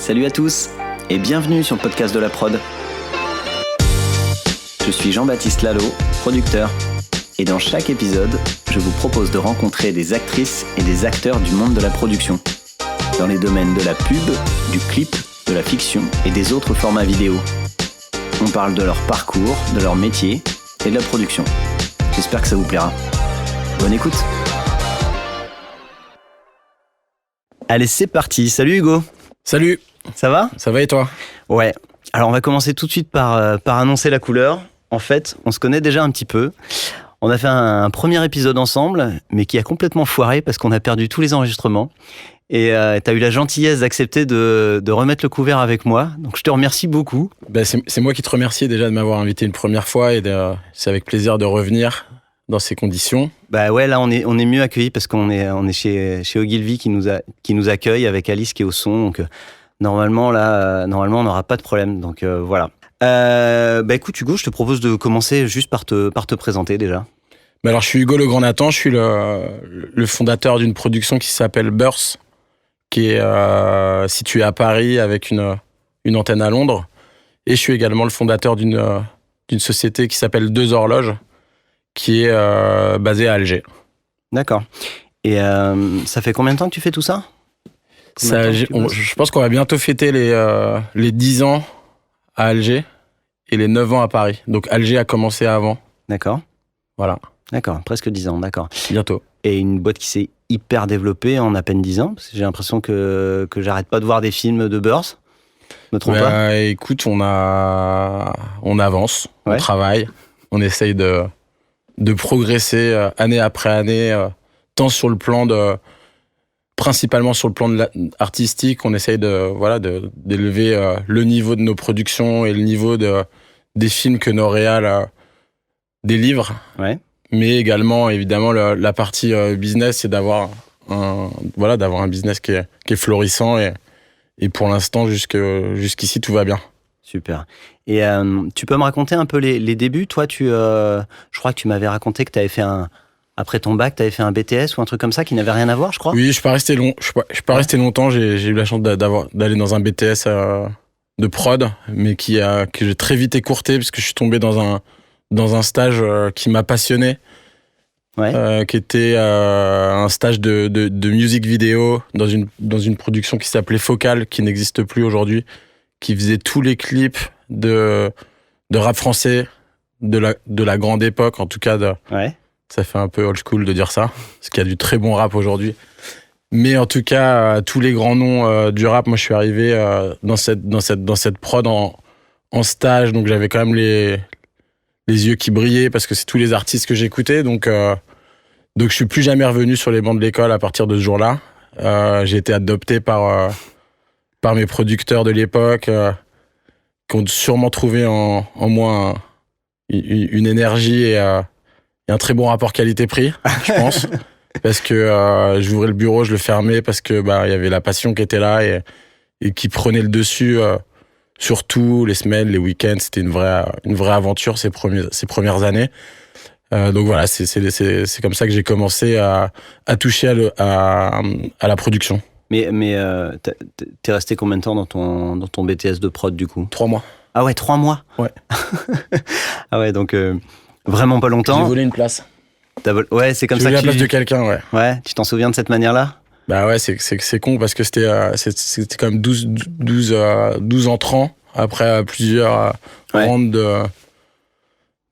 Salut à tous et bienvenue sur le podcast de la prod. Je suis Jean-Baptiste Lalo, producteur, et dans chaque épisode, je vous propose de rencontrer des actrices et des acteurs du monde de la production, dans les domaines de la pub, du clip, de la fiction et des autres formats vidéo. On parle de leur parcours, de leur métier et de la production. J'espère que ça vous plaira. Bonne écoute. Allez, c'est parti. Salut Hugo. Salut. Ça va ? Ça va et toi ? Ouais. Alors on va commencer tout de suite par annoncer la couleur. En fait, on se connaît déjà un petit peu. On a fait un premier épisode ensemble, mais qui a complètement foiré parce qu'on a perdu tous les enregistrements. Et t'as eu la gentillesse d'accepter de remettre le couvert avec moi. Donc je te remercie beaucoup. C'est moi qui te remercie déjà de m'avoir invité une première fois et c'est avec plaisir de revenir dans ces conditions. Bah ouais, là on est mieux accueillis parce qu'on est chez Ogilvy qui nous accueille avec Alice qui est au son. Donc normalement on n'aura pas de problème. Donc voilà. Écoute Hugo, je te propose de commencer juste par te présenter déjà. Alors je suis Hugo Le Grand Nathan, je suis le fondateur d'une production qui s'appelle Burst, qui est située à Paris avec une antenne à Londres. Et je suis également le fondateur d'une société qui s'appelle Deux Horloges, qui est basée à Alger. D'accord. Et ça fait combien de temps que tu fais tout ça ? Je pense qu'on va bientôt fêter les 10 ans à Alger et les 9 ans à Paris. Donc Alger a commencé avant. D'accord. Voilà. D'accord, presque 10 ans, d'accord. Bientôt. Et une boîte qui s'est hyper développée en à peine 10 ans, parce que j'ai l'impression que j'arrête pas de voir des films de Burst. Me trompe pas ? Écoute, on avance, ouais. On travaille, on essaye de progresser année après année, tant principalement sur le plan artistique, on essaye d'élever le niveau de nos productions et le niveau des films que nos réals délivrent. Ouais. Mais également, évidemment, la partie business, c'est d'avoir un business qui est florissant et pour l'instant, jusqu'ici, tout va bien. Super. Et tu peux me raconter un peu les débuts ? Toi, je crois que tu m'avais raconté que tu avais fait après ton bac, tu avais fait un BTS ou un truc comme ça qui n'avait rien à voir, je crois ? Oui, je suis pas resté resté longtemps. J'ai eu la chance d'aller dans un BTS de prod, mais que j'ai très vite écourté parce que je suis tombé dans un stage qui m'a passionné, ouais. qui était un stage de musique vidéo dans une production qui s'appelait Focal, qui n'existe plus aujourd'hui, qui faisait tous les clips de rap français de la grande époque, en tout cas. Ouais. Ça fait un peu old school de dire ça, parce qu'il y a du très bon rap aujourd'hui. Mais en tout cas, tous les grands noms du rap, moi je suis arrivé dans cette prod en stage, donc j'avais quand même les yeux qui brillaient parce que c'est tous les artistes que j'écoutais, donc je suis plus jamais revenu sur les bancs de l'école à partir de ce jour-là. J'ai été adopté par mes producteurs de l'époque, qui ont sûrement trouvé en moi une énergie et un très bon rapport qualité-prix, je pense. Parce que j'ouvrais le bureau, je le fermais parce que il y avait la passion qui était là et qui prenait le dessus sur tout, les semaines, les week-ends. C'était une vraie aventure ces premières années. Donc voilà, c'est comme ça que j'ai commencé à toucher à la production. Mais t'es resté combien de temps dans ton BTS de prod du coup ? 3 mois. Ah ouais, 3 mois ? Ouais. Ah ouais, donc vraiment pas longtemps. J'ai volé une place. Ouais, c'est comme ça que que la place de quelqu'un, ouais. Ouais, tu t'en souviens de cette manière-là ? Bah ouais, c'est con parce que c'était quand même 12 entrants après plusieurs rounds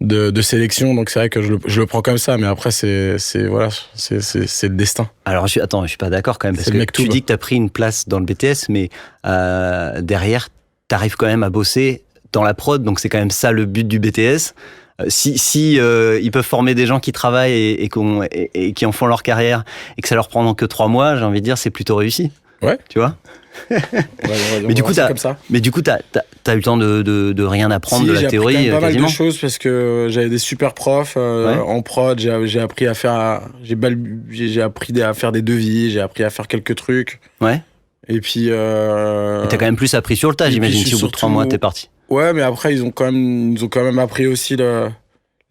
de sélection, donc c'est vrai que je le prends comme ça, mais après c'est le destin. Alors je suis pas d'accord quand même, parce que tu dis que t'as pris une place dans le BTS, mais derrière t'arrives quand même à bosser dans la prod, donc c'est quand même ça le but du BTS. Si ils peuvent former des gens qui travaillent et qui en font leur carrière et que ça leur prend que 3 mois, j'ai envie de dire c'est plutôt réussi. Ouais. Tu vois. Mais du coup t'as eu le temps de rien apprendre de la théorie. J'ai appris pas quasiment. mal de choses parce que j'avais des super profs en prod. J'ai appris à faire des devis, j'ai appris à faire quelques trucs. Ouais. Et puis. T'as quand même plus appris sur le tas, j'imagine. Si au bout de 3 mois t'es parti. Ouais, mais après ils nous ont quand même appris aussi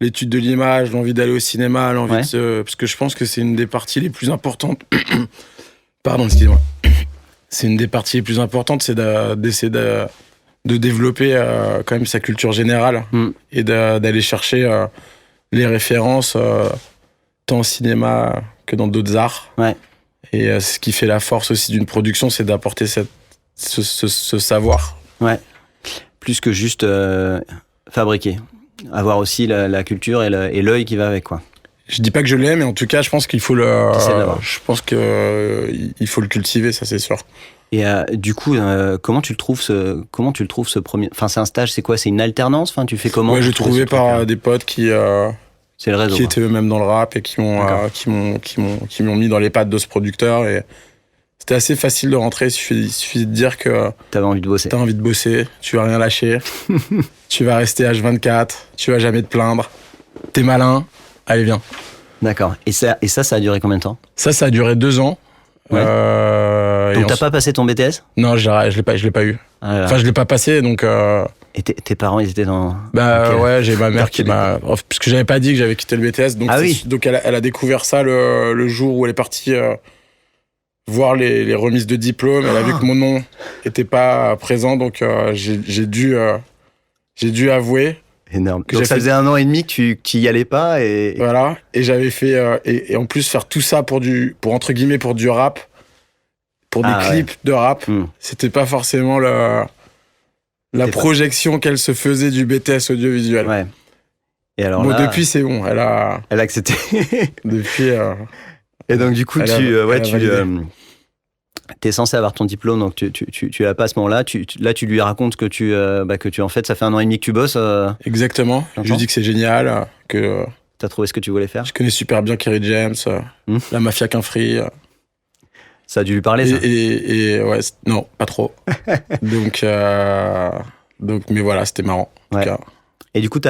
l'étude de l'image, l'envie d'aller au cinéma, parce que je pense que c'est une des parties les plus importantes. Pardon, excusez-moi. c'est une des parties les plus importantes, c'est d'essayer de développer quand même sa culture générale et d'aller chercher les références tant au cinéma que dans d'autres arts. Ouais. Et ce qui fait la force aussi d'une production, c'est d'apporter ce savoir. Ouais. Plus que juste fabriquer. Avoir aussi la culture et l'œil qui va avec, quoi. Je dis pas que je l'aime, mais en tout cas, je pense qu'il faut je pense que il faut le cultiver, ça c'est sûr. Et du coup, comment tu le trouves ce premier... Enfin, c'est un stage, c'est quoi? C'est une alternance? Enfin, tu fais comment? Ouais, j'ai trouvé par des potes c'est le réseau, qui étaient eux-mêmes dans le rap et qui m'ont mis dans les pattes de ce producteur. Et c'était assez facile de rentrer. Il suffit de dire que t'avais envie de bosser. T'as envie de bosser, tu vas rien lâcher, tu vas rester H24, tu vas jamais te plaindre, t'es malin, allez viens. D'accord. Et ça a duré combien de temps? Ça a duré 2 ans. Ouais. Donc t'as pas passé ton BTS? Non, je l'ai pas eu. Ah, enfin, je l'ai pas passé, donc... Et tes parents, ils étaient dans... Ouais, j'ai ma mère qui m'a... Parce que j'avais pas dit que j'avais quitté le BTS, donc, donc elle a découvert ça le jour où elle est partie voir les remises de diplôme. Elle a vu que mon nom était pas présent, donc j'ai dû avouer. Énorme. Donc ça faisait 1 an et demi que tu y allais pas et... Voilà. Et j'avais fait... et en plus, faire tout ça pour entre guillemets, pour du rap, pour des clips de rap, c'était pas forcément la projection qu'elle se faisait du BTS audiovisuel. Ouais. Et alors bon, là, depuis, c'est bon. Elle a accepté. Depuis... et donc, du coup, t'es censé avoir ton diplôme, donc tu l'as pas à ce moment-là. Là, tu lui racontes que tu en fait, ça fait 1 an et demi que tu bosses. Exactement. Je lui dis que c'est génial, que... T'as trouvé ce que tu voulais faire? Je connais super bien Kerry James, la mafia qu'un free. Ça a dû lui parler, ça? Et ouais, non, pas trop. donc, mais voilà, c'était marrant. En tout cas. Et du coup,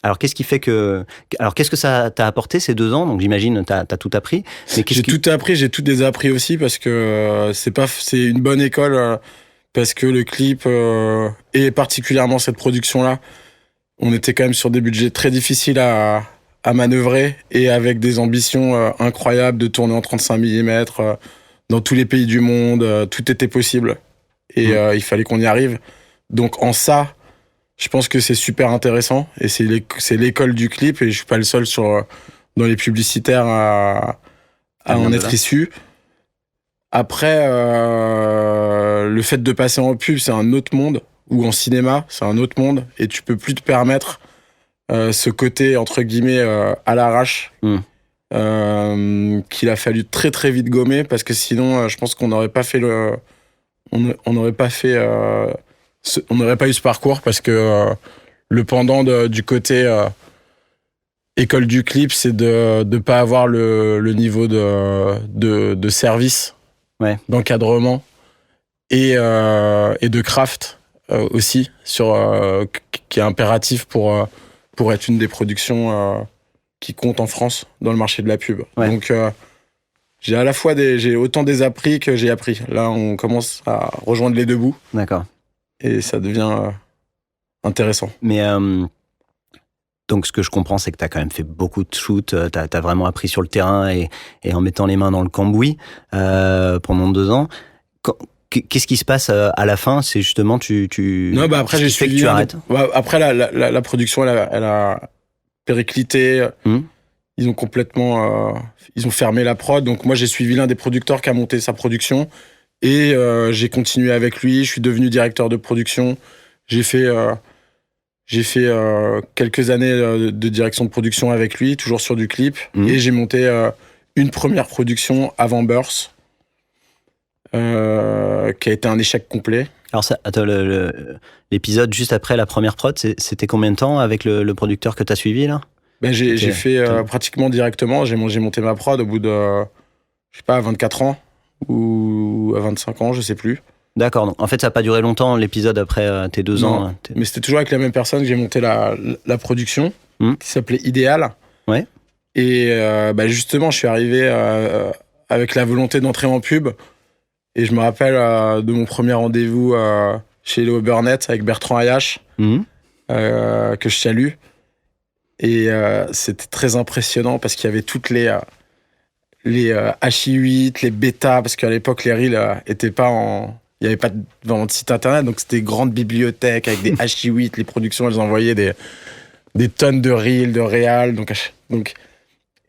alors, qu'est-ce qui fait que... Alors, qu'est-ce que ça t'a apporté ces 2 ans? Donc, j'imagine, t'as tout appris. Mais tout appris, j'ai tout désappris aussi parce que c'est une bonne école parce que le clip et particulièrement cette production-là, on était quand même sur des budgets très difficiles à manœuvrer et avec des ambitions incroyables de tourner en 35 mm dans tous les pays du monde. Tout était possible et il fallait qu'on y arrive. Donc, en ça... Je pense que c'est super intéressant et c'est l'école du clip et je suis pas le seul dans les publicitaires à en être issu. Après, le fait de passer en pub, c'est un autre monde, ou en cinéma, c'est un autre monde et tu peux plus te permettre ce côté entre guillemets à l'arrache qu'il a fallu très très vite gommer parce que sinon, je pense qu'on n'aurait pas fait on n'aurait pas eu ce parcours parce que le pendant du côté école du clip, c'est de ne pas avoir le niveau de service, d'encadrement et de craft aussi, qui est impératif pour être une des productions qui compte en France dans le marché de la pub. Ouais. Donc j'ai à la fois j'ai autant désappris que j'ai appris. Là, on commence à rejoindre les deux bouts. D'accord. Et ça devient intéressant. Mais donc, ce que je comprends, c'est que tu as quand même fait beaucoup de shoots. Tu as vraiment appris sur le terrain et en mettant les mains dans le cambouis pendant 2 ans. Qu'est-ce qui se passe à la fin? C'est justement Non, bah après j'ai suivi. Que tu arrêtes. Après la production, elle a périclité. Ils ont complètement, ils ont fermé la prod. Donc moi, j'ai suivi l'un des producteurs qui a monté sa production. Et j'ai continué avec lui, je suis devenu directeur de production. J'ai fait quelques années de direction de production avec lui, toujours sur du clip. Et j'ai monté une première production avant Burst, qui a été un échec complet. Alors ça, attends, l'épisode juste après la première prod, c'était combien de temps avec le producteur que tu as suivi là? J'ai fait pratiquement directement, j'ai monté ma prod au bout de, je sais pas, 24 ans. Ou à 25 ans, je sais plus. D'accord, donc en fait ça n'a pas duré longtemps l'épisode après tes 2 ans. Mais c'était toujours avec la même personne que j'ai monté la production, qui s'appelait Idéal. Ouais. Et justement, je suis arrivé avec la volonté d'entrer en pub. Et je me rappelle de mon premier rendez-vous chez Léo Burnett avec Bertrand Ayache, que je salue. Et c'était très impressionnant parce qu'il y avait toutes les les HI8, les bêta, parce qu'à l'époque, les reels étaient pas en... Il n'y avait pas vraiment de site internet, donc c'était grande bibliothèque avec des HI8. Les productions, elles envoyaient des tonnes de reels, de réals. Donc,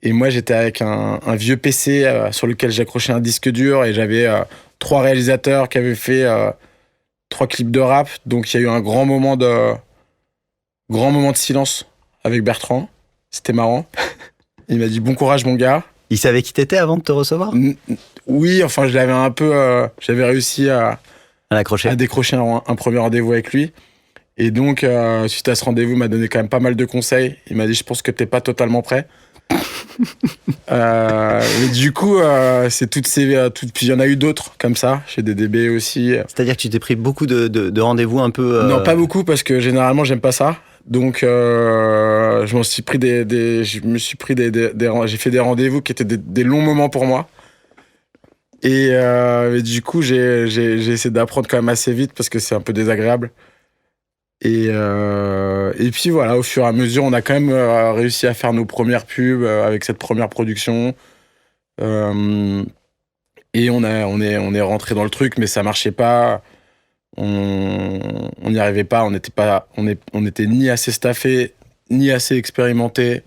et moi, j'étais avec un vieux PC sur lequel j'accrochais un disque dur et j'avais 3 réalisateurs qui avaient fait 3 clips de rap. Donc, il y a eu un grand moment de silence avec Bertrand. C'était marrant. Il m'a dit bon courage, mon gars. Il savait qui t'étais avant de te recevoir ? Oui, enfin, je l'avais un peu. J'avais réussi à décrocher un premier rendez-vous avec lui. Et donc, suite à ce rendez-vous, il m'a donné quand même pas mal de conseils. Il m'a dit je pense que t'es pas totalement prêt. Mais du coup, c'est toutes ces. Puis il y en a eu d'autres comme ça, chez DDB aussi. C'est-à-dire que tu t'es pris beaucoup de rendez-vous un peu. Non, pas beaucoup, parce que généralement, j'aime pas ça. Donc, je me suis pris j'ai fait des rendez-vous qui étaient des longs moments pour moi. Et du coup, j'ai essayé d'apprendre quand même assez vite parce que c'est un peu désagréable. Et puis voilà, au fur et à mesure, on a quand même réussi à faire nos premières pubs avec cette première production. Et on est rentré dans le truc, mais ça marchait pas. On n'y arrivait pas. On était ni assez staffé, ni assez expérimenté.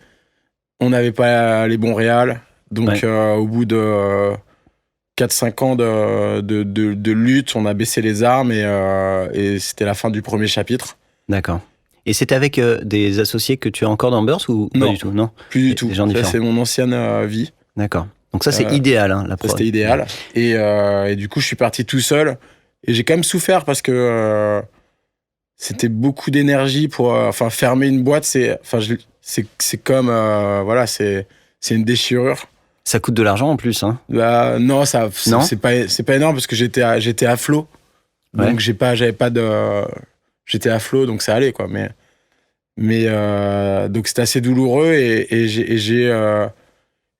On n'avait pas les bons réals. Donc, au bout de 4-5 ans de lutte, on a baissé les armes et c'était la fin du premier chapitre. D'accord. Et c'était avec des associés que tu as encore dans Burst ou non, pas du tout? Non, plus du tout. Des gens différents. C'est mon ancienne vie. D'accord. Donc ça, c'est idéal, hein, la prod. C'était idéal. Et du coup, je suis parti tout seul. Et j'ai quand même souffert parce que c'était beaucoup d'énergie pour... fermer une boîte, c'est comme... voilà, c'est une déchirure. Ça coûte de l'argent en plus, hein? Bah, non, c'est pas énorme parce que j'étais à flot. Donc, j'étais à flot, donc ça allait, quoi. Mais donc, c'était assez douloureux et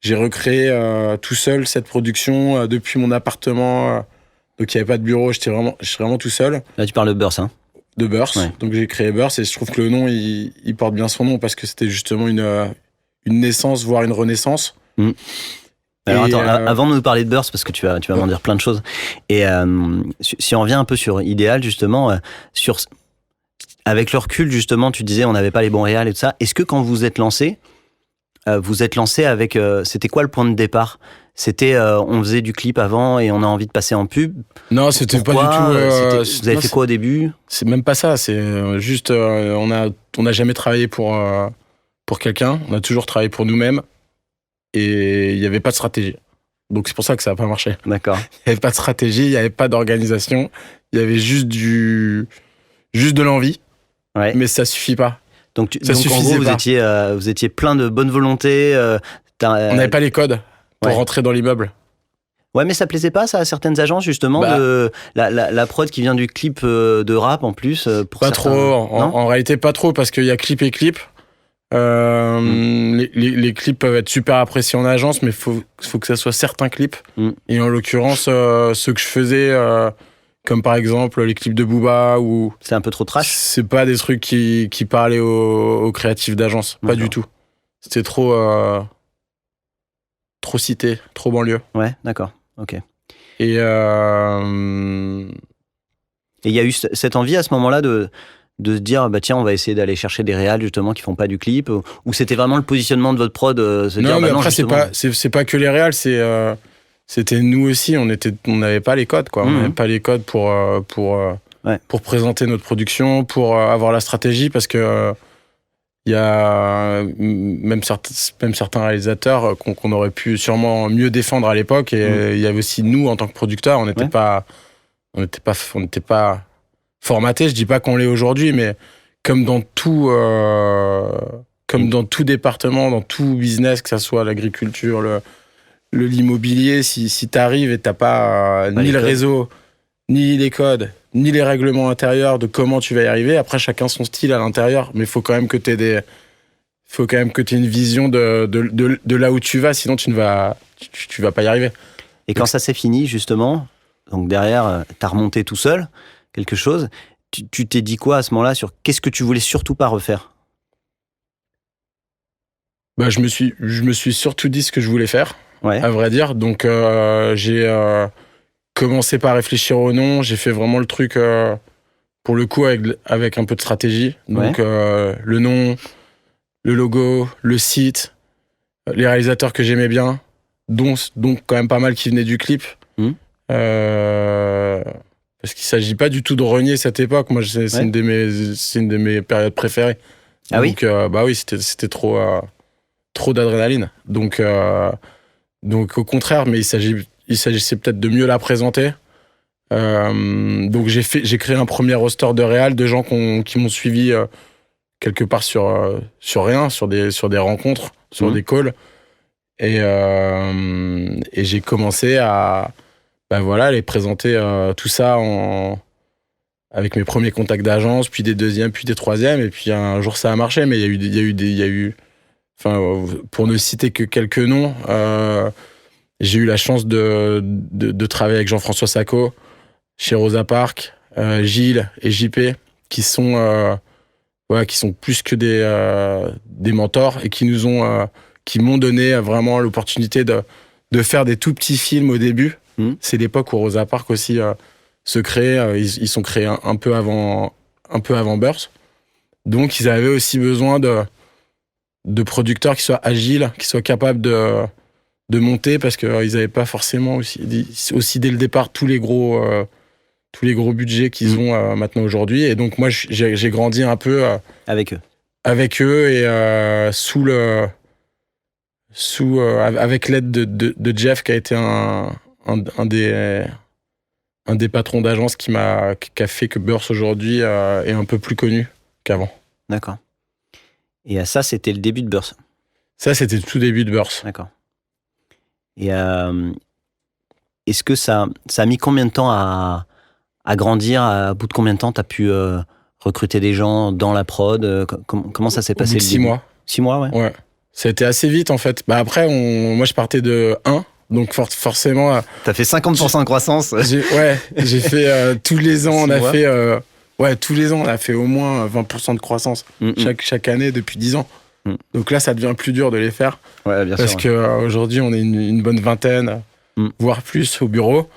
j'ai recréé tout seul cette production depuis mon appartement. Donc, il n'y avait pas de bureau, j'étais vraiment tout seul. Là, tu parles de Burst, hein? De Burst. Ouais. Donc, j'ai créé Burst et je trouve que le nom, il porte bien son nom parce que c'était justement une naissance, voire une renaissance. Mmh. Alors attends, avant de nous parler de Burst, parce que tu vas m'en dire plein de choses, et si on revient un peu sur Idéal, justement, avec le recul, justement, tu disais on n'avait pas les bons réals et tout ça, est-ce que quand vous êtes lancé avec... c'était quoi le point de départ? C'était on faisait du clip avant et on a envie de passer en pub? Non, c'était pas du tout... vous avez fait quoi au début? C'est même pas ça, c'est juste... on a jamais travaillé pour quelqu'un, on a toujours travaillé pour nous-mêmes. Et il n'y avait pas de stratégie. Donc c'est pour ça que ça n'a pas marché. D'accord. Il n'y avait pas de stratégie, il n'y avait pas d'organisation, il y avait juste de l'envie. Ouais. Mais ça suffit pas. Donc en gros, vous étiez plein de bonne volonté. On n'avait pas les codes pour rentrer dans l'immeuble. Ouais, mais ça plaisait pas, ça, à certaines agences, justement, de la prod qui vient du clip de rap, en plus, pour pas certains... trop, en réalité pas trop, parce qu'il y a clip et clip. Les clips peuvent être super appréciés en agence, mais faut que ça soit certains clips. Et en l'occurrence, ceux que je faisais, comme par exemple les clips de Booba, ou c'est un peu trop trash. C'est pas des trucs qui parlaient aux créatifs d'agence, pas du tout. C'était trop cité, trop banlieue. Ouais, d'accord, ok. Et il y a eu cette envie à ce moment-là de se dire, bah tiens, on va essayer d'aller chercher des réals justement qui font pas du clip, ou c'était vraiment le positionnement de votre prod, non, mais après c'est pas que les réals, c'était nous aussi, on n'avait pas les codes, quoi. On n'avait pas les codes pour présenter notre production, pour avoir la stratégie, parce que il y a même certains réalisateurs qu'on aurait pu sûrement mieux défendre à l'époque, et il y avait aussi nous en tant que producteurs, on n'était pas formaté, je dis pas qu'on l'est aujourd'hui, mais comme dans tout département, dans tout business, que ça soit l'agriculture, l'immobilier, si t'arrives et t'as pas ni le réseau, ni les codes, ni les règlements intérieurs de comment tu vas y arriver, après chacun son style à l'intérieur, mais il faut quand même que t'aies une vision de là où tu vas, sinon tu vas pas y arriver. Et quand ça s'est fini, justement, donc derrière, t'as remonté tout seul quelque chose, tu t'es dit quoi à ce moment-là sur qu'est-ce que tu voulais surtout pas refaire? Bah, je me suis surtout dit ce que je voulais faire. Ouais. à vrai dire. Donc, j'ai commencé par réfléchir au nom. J'ai fait vraiment le truc, pour le coup, avec un peu de stratégie. Donc, le nom, le logo, le site, les réalisateurs que j'aimais bien, dont quand même pas mal qui venaient du clip. Parce qu'il s'agit pas du tout de renier cette époque. Moi, c'est une de mes périodes préférées. Ah donc, bah oui, c'était trop d'adrénaline. Donc, au contraire, mais il s'agissait peut-être de mieux la présenter. Donc, j'ai créé un premier roster de réal, de gens qui m'ont suivi quelque part sur rien, sur des rencontres, sur des calls. Et j'ai commencé à les présenter tout ça avec mes premiers contacts d'agence, puis des deuxièmes, puis des troisièmes. Et puis un jour, ça a marché, mais il y a eu enfin, pour ne citer que quelques noms, j'ai eu la chance de travailler avec Jean-François Sacco chez Rosa Parks, Gilles et JP, qui sont plus que des mentors et qui m'ont donné vraiment l'opportunité de faire des tout petits films au début. C'est l'époque où Rosa Parks aussi se créait. Ils sont créés un peu avant Burst. Donc, ils avaient aussi besoin de producteurs qui soient agiles, qui soient capables de monter, parce qu'ils n'avaient pas forcément aussi dès le départ tous les gros budgets qu'ils ont maintenant aujourd'hui. Et donc, moi, j'ai grandi un peu avec eux et avec l'aide de Jeff, qui a été un des patrons d'agence qui a fait que Burst aujourd'hui est un peu plus connu qu'avant. D'accord. Et ça, c'était le début de Burst. Ça, c'était le tout début de Burst. D'accord. Et est-ce que ça a mis combien de temps à grandir? À bout de combien de temps tu as pu recruter des gens dans la prod? Comment ça s'est passé? 6 mois. 6 mois, ouais. Ça a été assez vite, en fait. Après, moi, je partais de 1. Donc forcément... T'as fait 50% de croissance. J'ai fait tous les ans, tous les ans, on a fait au moins 20% de croissance chaque année depuis 10 ans. Donc là, ça devient plus dur de les faire. Ouais, bien parce qu'aujourd'hui, on est une bonne vingtaine, voire plus au bureau.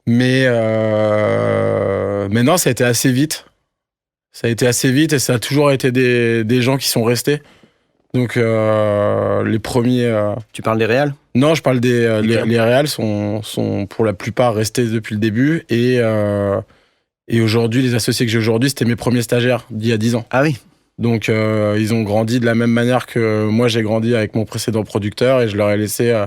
Mais non, ça a été assez vite. Ça a été assez vite et ça a toujours été des gens qui sont restés. Donc les premiers... Tu parles des réals? Non, je parle les réals sont pour la plupart restés depuis le début. Et aujourd'hui, les associés que j'ai aujourd'hui, c'était mes premiers stagiaires d'il y a 10 ans. Ah oui. Donc ils ont grandi de la même manière que moi j'ai grandi avec mon précédent producteur, et je leur ai laissé,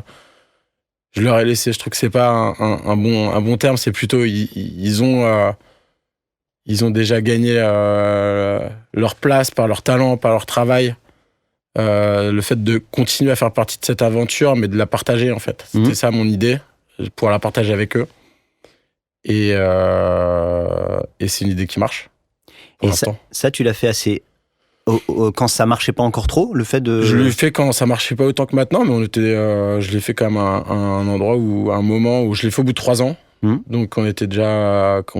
je trouve que c'est pas un bon terme, c'est plutôt ils ont déjà gagné leur place par leur talent, par leur travail. Le fait de continuer à faire partie de cette aventure, mais de la partager, en fait. C'était ça mon idée, pouvoir la partager avec eux. Et c'est une idée qui marche. Et ça, tu l'as fait assez... quand ça marchait pas encore trop, le fait de... Je l'ai fait quand ça marchait pas autant que maintenant, mais je l'ai fait quand même à un endroit à un moment où je l'ai fait au bout de 3 ans. Donc on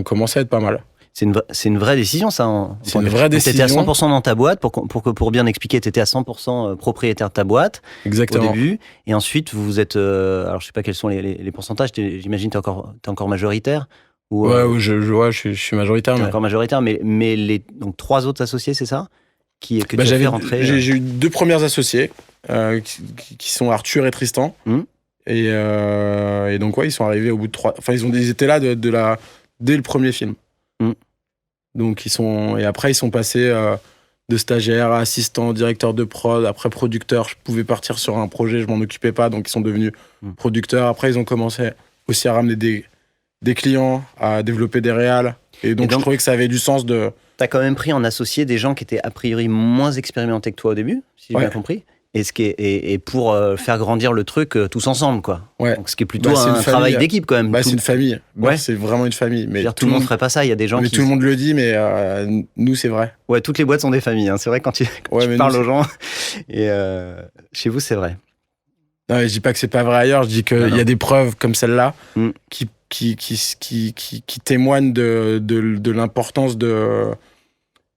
commençait à être pas mal. C'est une vraie décision, ça. C'est une vraie décision. Tu étais à 100% dans ta boîte, pour bien expliquer, tu étais à 100% propriétaire de ta boîte. Exactement. Au début. Et ensuite, vous êtes... alors, je sais pas quels sont les pourcentages. J'imagine que t'es encore majoritaire. Je suis majoritaire. T'es encore majoritaire, mais donc 3 autres associés, c'est ça que tu as fait rentrer? J'ai eu 2 premiers associés, qui sont Arthur et Tristan. Et donc, ils sont arrivés au bout de 3... Enfin, ils étaient là dès le premier film. Donc et après ils sont passés de stagiaire à assistant, directeur de prod, après producteur. Je pouvais partir sur un projet, je m'en occupais pas, donc ils sont devenus producteurs. Après ils ont commencé aussi à ramener des clients, à développer des réals. Et donc je trouvais que ça avait du sens de... T'as quand même pris en associé des gens qui étaient a priori moins expérimentés que toi au début, si j'ai bien compris. Et pour faire grandir le truc tous ensemble, quoi. Ouais. Donc, ce qui est plutôt un travail d'équipe, quand même. C'est une famille. C'est vraiment une famille. Mais tout le monde ferait pas ça. Il y a des gens tout le monde le dit, mais nous, c'est vrai. Ouais, toutes les boîtes sont des familles. Hein. C'est vrai quand tu parles aux gens. Et chez vous, c'est vrai. Non, je dis pas que c'est pas vrai ailleurs. Je dis qu'il y a des preuves comme celle-là qui témoignent de l'importance de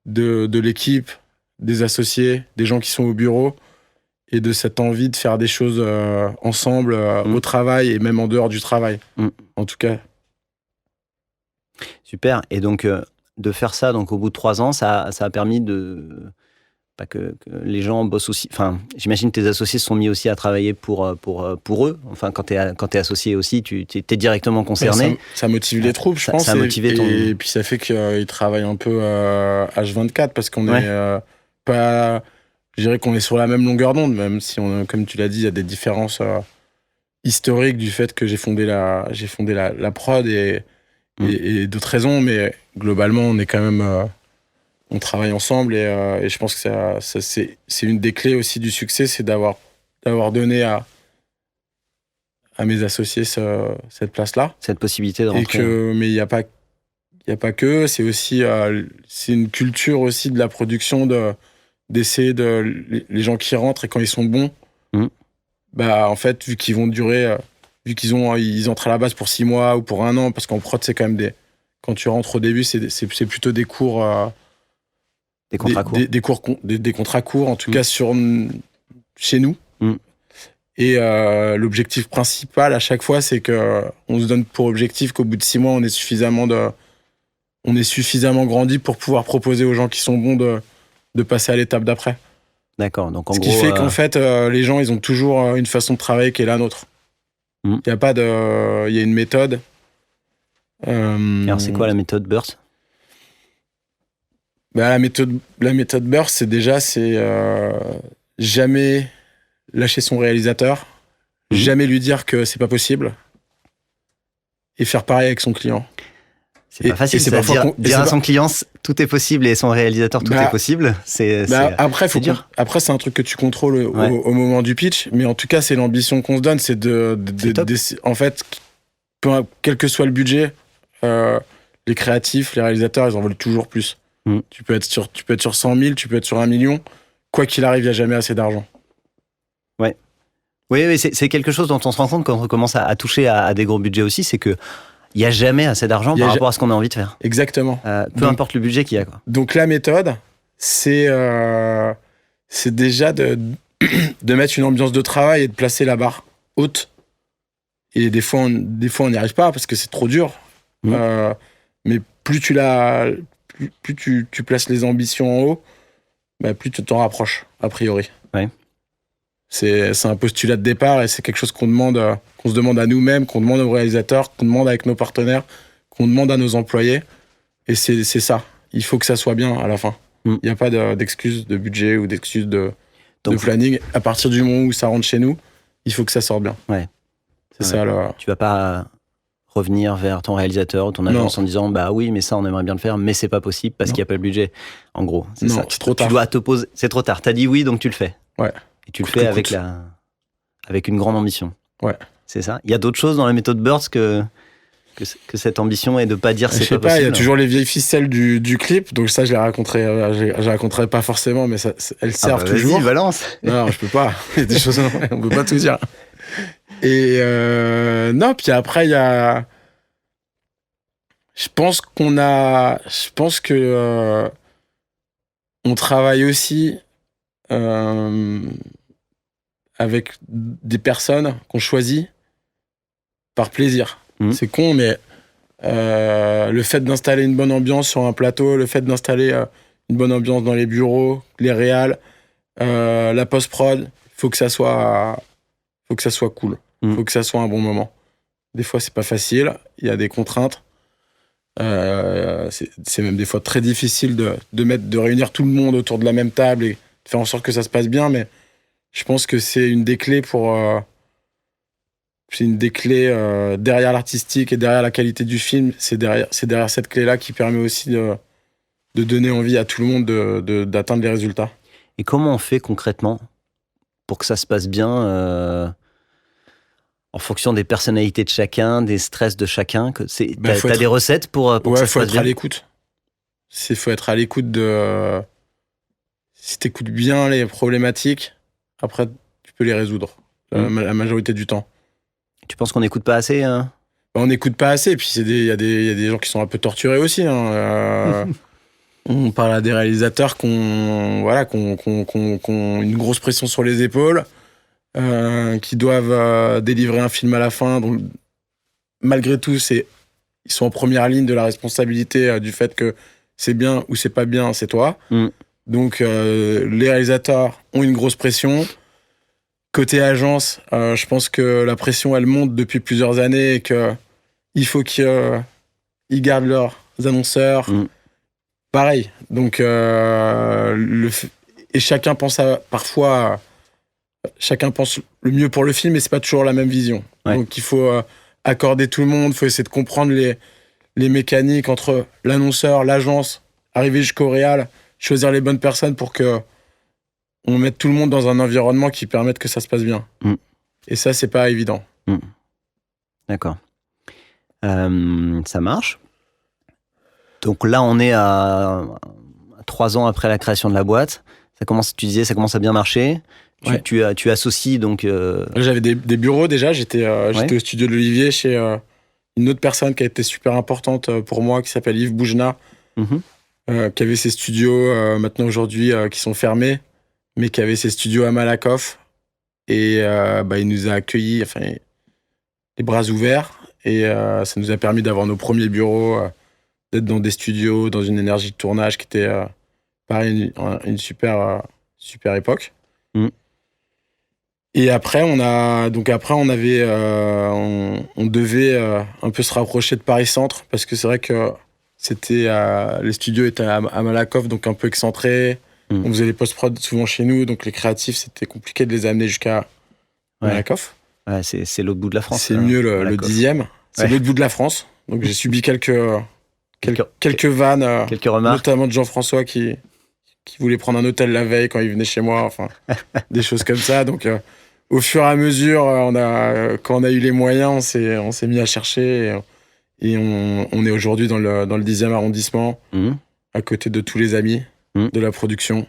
l'équipe, des associés, des gens qui sont au bureau. et de cette envie de faire des choses ensemble au travail et même en dehors du travail. En tout cas. Super. Et donc, de faire ça, donc au bout de 3 ans, ça a permis que les gens bossent aussi. Enfin, j'imagine que tes associés se sont mis aussi à travailler pour eux. Enfin, quand t'es associé aussi, t'es directement concerné. Ça motive les troupes, je pense. Ça a motivé et puis ça fait qu'ils travaillent un peu H24 parce qu'on est pas. Je dirais qu'on est sur la même longueur d'onde, même si, comme tu l'as dit, il y a des différences historiques du fait que j'ai fondé la prod et d'autres raisons, mais globalement, on est quand même. On travaille ensemble et je pense que c'est une des clés aussi du succès, c'est d'avoir donné à mes associés cette place-là. Cette possibilité de rentrer. Mais il n'y a pas que, c'est aussi c'est une culture aussi de la production d'essayer les gens qui rentrent et quand ils sont bons, bah en fait, vu qu'ils vont durer, vu ils entrent à la base pour 6 mois ou pour 1 an, parce qu'en prod, c'est quand même quand tu rentres au début, c'est plutôt des cours. Des contrats courts. Des contrats courts, en tout cas chez nous. Et l'objectif principal à chaque fois, c'est que on se donne pour objectif qu'au bout de 6 mois, on est suffisamment grandi pour pouvoir proposer aux gens qui sont bons de passer à l'étape d'après. D'accord. Donc en Ce gros, qui fait qu'en fait, les gens, ils ont toujours une façon de travailler qui est la nôtre. Il y a une méthode. Alors c'est quoi la méthode Burst ? La méthode Burst, c'est jamais lâcher son réalisateur, jamais lui dire que c'est pas possible, et faire pareil avec son client. C'est pas facile, dire à son client tout est possible et son réalisateur tout est possible. Après, c'est dur. Après, c'est un truc que tu contrôles au moment du pitch, mais en tout cas, c'est l'ambition qu'on se donne, c'est en fait, quel que soit le budget, les créatifs, les réalisateurs, ils en veulent toujours plus. Tu peux être sur 100 000, tu peux être sur 1 million. Quoi qu'il arrive, il n'y a jamais assez d'argent. Ouais. Oui, c'est quelque chose dont on se rend compte quand on commence à toucher à des gros budgets aussi, c'est que il n'y a jamais assez d'argent par rapport à ce qu'on a envie de faire. Exactement. Peu importe le budget qu'il y a, quoi. Donc la méthode, c'est déjà de mettre une ambiance de travail et de placer la barre haute. Et des fois, on n'y arrive pas parce que c'est trop dur. Mais plus tu places les ambitions en haut, plus tu t'en rapproches, a priori. Ouais. C'est un postulat de départ et c'est quelque chose qu'on se demande à nous-mêmes, qu'on demande aux réalisateurs, qu'on demande avec nos partenaires, qu'on demande à nos employés. Et c'est ça. Il faut que ça soit bien à la fin. Il n'y a pas d'excuses de budget ou d'excuses de planning. À partir du moment où ça rentre chez nous, il faut que ça sorte bien. Ouais. C'est ça. Tu vas pas revenir vers ton réalisateur ou ton agence en disant oui, mais ça on aimerait bien le faire, mais c'est pas possible parce qu'il n'y a pas le budget. En gros, c'est ça. C'est trop tard. Tu dois te poser. C'est trop tard. T'as dit oui, donc tu le fais. Ouais. Et tu le fais avec une grande ambition. Ouais. C'est ça. Il y a d'autres choses dans la méthode Burst que cette ambition et de pas dire c'est pas possible. Il y a toujours les vieilles ficelles du clip, donc ça je les raconterai pas forcément, mais elles servent toujours. Vas-y, balance. Non, je peux pas. Il y a des choses, on peut pas tout dire. Et non, puis après il y a. Je pense que on travaille aussi avec des personnes qu'on choisit par plaisir. C'est con, mais le fait d'installer une bonne ambiance sur un plateau, le fait d'installer une bonne ambiance dans les bureaux, les réals, la post-prod, faut que ça soit cool. Faut que ça soit un bon moment. Des fois, c'est pas facile. Il y a des contraintes. C'est même des fois très difficile de réunir tout le monde autour de la même table et de faire en sorte que ça se passe bien, mais je pense que c'est une des clés derrière l'artistique et derrière la qualité du film. C'est derrière cette clé-là qui permet aussi de donner envie à tout le monde d'atteindre les résultats. Et comment on fait concrètement pour que ça se passe bien en fonction des personnalités de chacun, des stress de chacun? T'as des recettes pour que ça se passe bien? Ouais, faut être à l'écoute. Faut être à l'écoute de... Si t'écoutes bien les problématiques, après, tu peux les résoudre la majorité du temps. Tu penses qu'on n'écoute pas assez On n'écoute pas assez, et puis il y a des gens qui sont un peu torturés aussi. on parle à des réalisateurs qui ont une grosse pression sur les épaules, qui doivent délivrer un film à la fin. Donc, malgré tout, ils sont en première ligne de la responsabilité du fait que c'est bien ou c'est pas bien, c'est toi. Donc, les réalisateurs ont une grosse pression. Côté agence, je pense que la pression, elle monte depuis plusieurs années et qu'il faut qu'ils gardent leurs annonceurs. Pareil. Donc, et chacun pense chacun pense le mieux pour le film, mais c'est pas toujours la même vision. Ouais. Donc, il faut accorder tout le monde, il faut essayer de comprendre les mécaniques entre l'annonceur, l'agence, arriver jusqu'au réal, choisir les bonnes personnes pour que on mette tout le monde dans un environnement qui permette que ça se passe bien. Et ça, c'est pas évident. D'accord. Ça marche. Donc là, on est à 3 ans après la création de la boîte. Tu disais, ça commence à bien marcher. Tu associes donc. J'avais des bureaux déjà. J'étais au studio de l'Olivier chez une autre personne qui a été super importante pour moi, qui s'appelle Yves Boujna, qui avait ses studios maintenant aujourd'hui qui sont fermés, mais qui avait ses studios à Malakoff. Et il nous a accueillis, les bras ouverts. Et ça nous a permis d'avoir nos premiers bureaux, d'être dans des studios, dans une énergie de tournage qui était pareil, une super époque. Et après, on devait un peu se rapprocher de Paris Centre, parce que c'est vrai que les studios étaient à Malakoff, donc un peu excentrés. On faisait les post-prod souvent chez nous, donc les créatifs, c'était compliqué de les amener jusqu'à Malakoff. Ouais, c'est l'autre bout de la France. C'est mieux le 10e. C'est l'autre bout de la France. Donc j'ai subi quelques vannes, quelques remarques, notamment de Jean-François qui voulait prendre un hôtel la veille quand il venait chez moi, des choses comme ça. Donc au fur et à mesure, quand on a eu les moyens, on s'est mis à chercher et on est aujourd'hui dans le 10e arrondissement, à côté de tous les amis de la production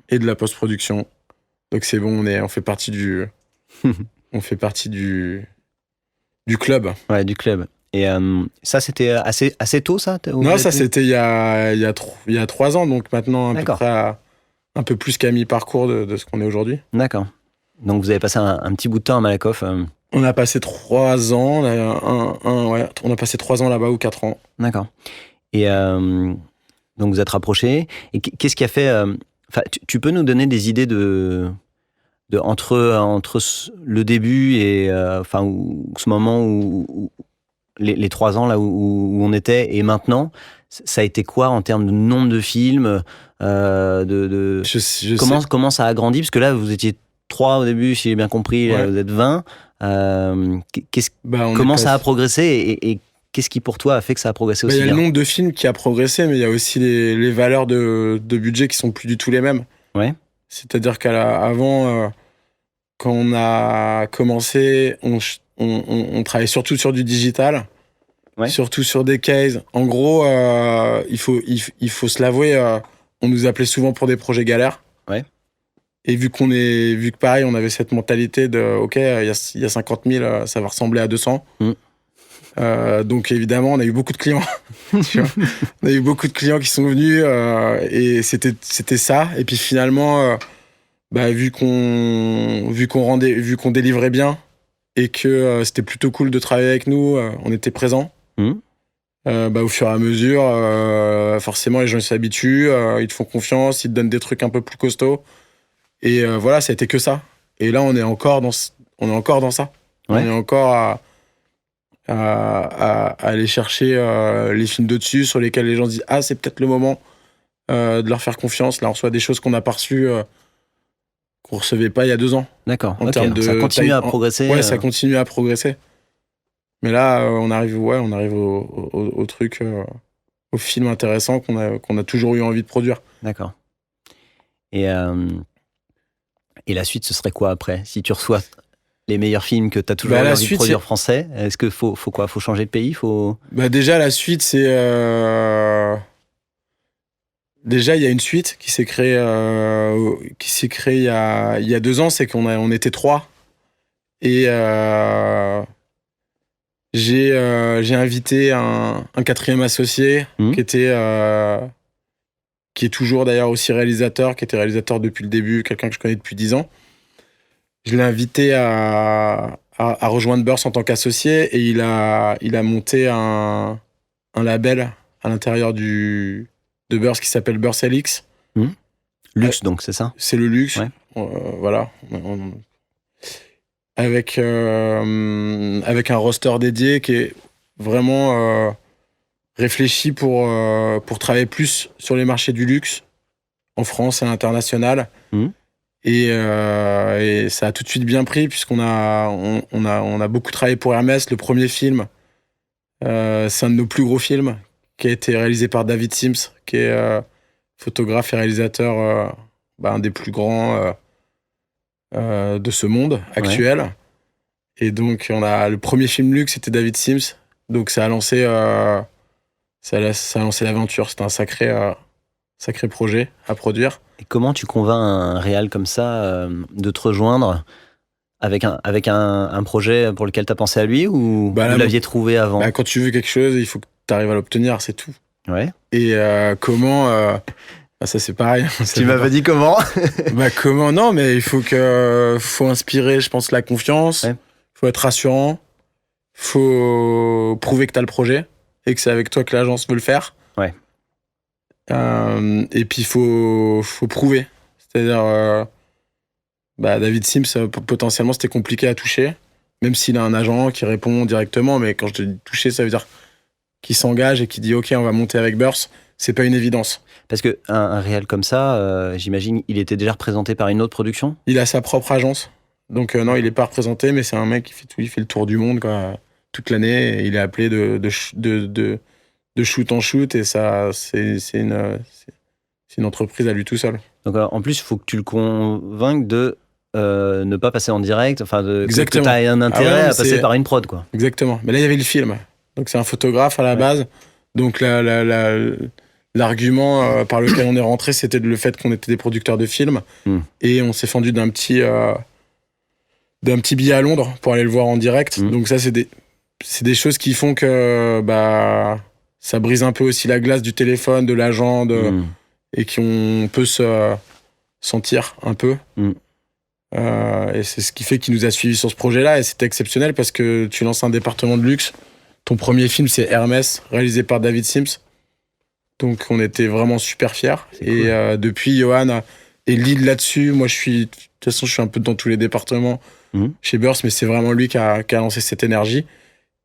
et de la post-production. Donc c'est bon, on fait partie du club. Ouais, du club. Et ça, c'était assez tôt, ça? Non, ça, c'était il y a 3 ans, donc maintenant, à peu près un peu plus qu'à mi-parcours de ce qu'on est aujourd'hui. D'accord. Donc, vous avez passé un petit bout de temps à Malakoff. On a passé 3 ans, on a passé 3 ans là-bas ou 4 ans. D'accord. Et donc, vous êtes rapprochés. Et qu'est-ce qui a fait... tu peux nous donner des idées entre le début et ce moment où les 3 ans là où on était et maintenant, ça a été quoi en termes de nombre de films, comment ça a grandi, parce que là vous étiez 3 au début, si j'ai bien compris, vous êtes 20. Comment ça a progressé et qu'est-ce qui pour toi a fait que ça a progressé aussi bien? Il y a le nombre de films qui a progressé, mais il y a aussi les valeurs de budget qui sont plus du tout les mêmes. Ouais. C'est-à-dire qu'avant, quand on a commencé, on travaillait surtout sur du digital, surtout sur des cases. En gros, il faut se l'avouer, on nous appelait souvent pour des projets galères. Ouais. Et vu que pareil, on avait cette mentalité de OK, il y a 50 000, ça va ressembler à 200. Donc évidemment, on a eu beaucoup de clients. Tu vois, on a eu beaucoup de clients qui sont venus et c'était ça. Et puis finalement, vu qu'on délivrait bien et que c'était plutôt cool de travailler avec nous, on était présents. Au fur et à mesure, forcément, les gens s'habituent, ils te font confiance, ils te donnent des trucs un peu plus costauds. Et voilà, ça a été que ça. Et là, on est encore dans ça. Ouais. On est encore à aller chercher les films de dessus sur lesquels les gens se disent « Ah, c'est peut-être le moment de leur faire confiance. » Là, on reçoit des choses qu'on n'a pas reçues, qu'on ne recevait pas il y a 2 ans. D'accord. Ça continue à progresser. Ouais, ça continue à progresser. Mais là, on arrive au truc, au film intéressant qu'on a toujours eu envie de produire. D'accord. Et la suite, ce serait quoi après? Si tu reçois les meilleurs films que tu as toujours envie de produire français, est-ce qu'il faut quoi? Faut changer de pays? Déjà, la suite, c'est... Déjà, il y a une suite qui s'est créée il y a 2 ans, c'est qu'on était 3. Et j'ai invité un 4e associé qui était qui est toujours d'ailleurs aussi réalisateur, qui était réalisateur depuis le début, quelqu'un que je connais depuis 10 ans. Je l'ai invité à rejoindre Burst en tant qu'associé et il a monté un label à l'intérieur de Burst qui s'appelle Burst LX. Luxe, donc, c'est ça? C'est le luxe. Ouais. Voilà. Avec un roster dédié qui est vraiment réfléchi pour travailler plus sur les marchés du luxe en France et à l'international. Et ça a tout de suite bien pris puisqu'on a beaucoup travaillé pour Hermès. Le premier film, c'est un de nos plus gros films qui a été réalisé par David Sims, qui est photographe et réalisateur, un des plus grands de ce monde actuel. Ouais. Et donc, le premier film luxe, c'était David Sims. Donc, ça a lancé l'aventure. C'était un sacré projet à produire. Et comment tu convaincs un réal comme ça de te rejoindre avec un projet pour lequel tu as pensé à lui ou vous l'aviez trouvé avant? Quand tu veux quelque chose, il faut que tu arrives à l'obtenir, c'est tout. Ouais. Et comment ça, c'est pareil. Tu m'as pas dit comment? Comment? Non, mais il faut inspirer, je pense, la confiance. Il faut être rassurant. Il faut prouver que tu as le projet et que c'est avec toi que l'agence veut le faire. Ouais. Et puis, il faut prouver. C'est-à-dire, David Sims, potentiellement, c'était compliqué à toucher, même s'il a un agent qui répond directement. Mais quand je te dis toucher, ça veut dire qu'il s'engage et qu'il dit « Ok, on va monter avec Burst ». C'est pas une évidence. Parce qu'un réal comme ça, j'imagine, il était déjà représenté par une autre production? Il a sa propre agence. Donc non, il n'est pas représenté, mais c'est un mec qui fait le tour du monde toute l'année. Et il est appelé de shoot en shoot. Et ça, c'est une entreprise à lui tout seul. Donc en plus, il faut que tu le convainques de ne pas passer en direct. Enfin, que tu as un intérêt à passer par une prod, quoi. Exactement. Mais là, il y avait le film. Donc c'est un photographe à la base. Donc l'argument par lequel on est rentré, c'était le fait qu'on était des producteurs de films. Et on s'est fendu d'un petit billet à Londres pour aller le voir en direct. Donc ça, c'est des choses qui font que ça brise un peu aussi la glace du téléphone, de l'agent, et qu'on peut se sentir un peu. Et c'est ce qui fait qu'il nous a suivis sur ce projet-là. Et c'était exceptionnel parce que tu lances un département de luxe. Ton premier film, c'est Hermès, réalisé par David Sims. Donc, on était vraiment super fiers. Et cool. Depuis, Johan est lead là-dessus. Moi, de toute façon, je suis un peu dans tous les départements chez Burst, mais c'est vraiment lui qui a lancé cette énergie.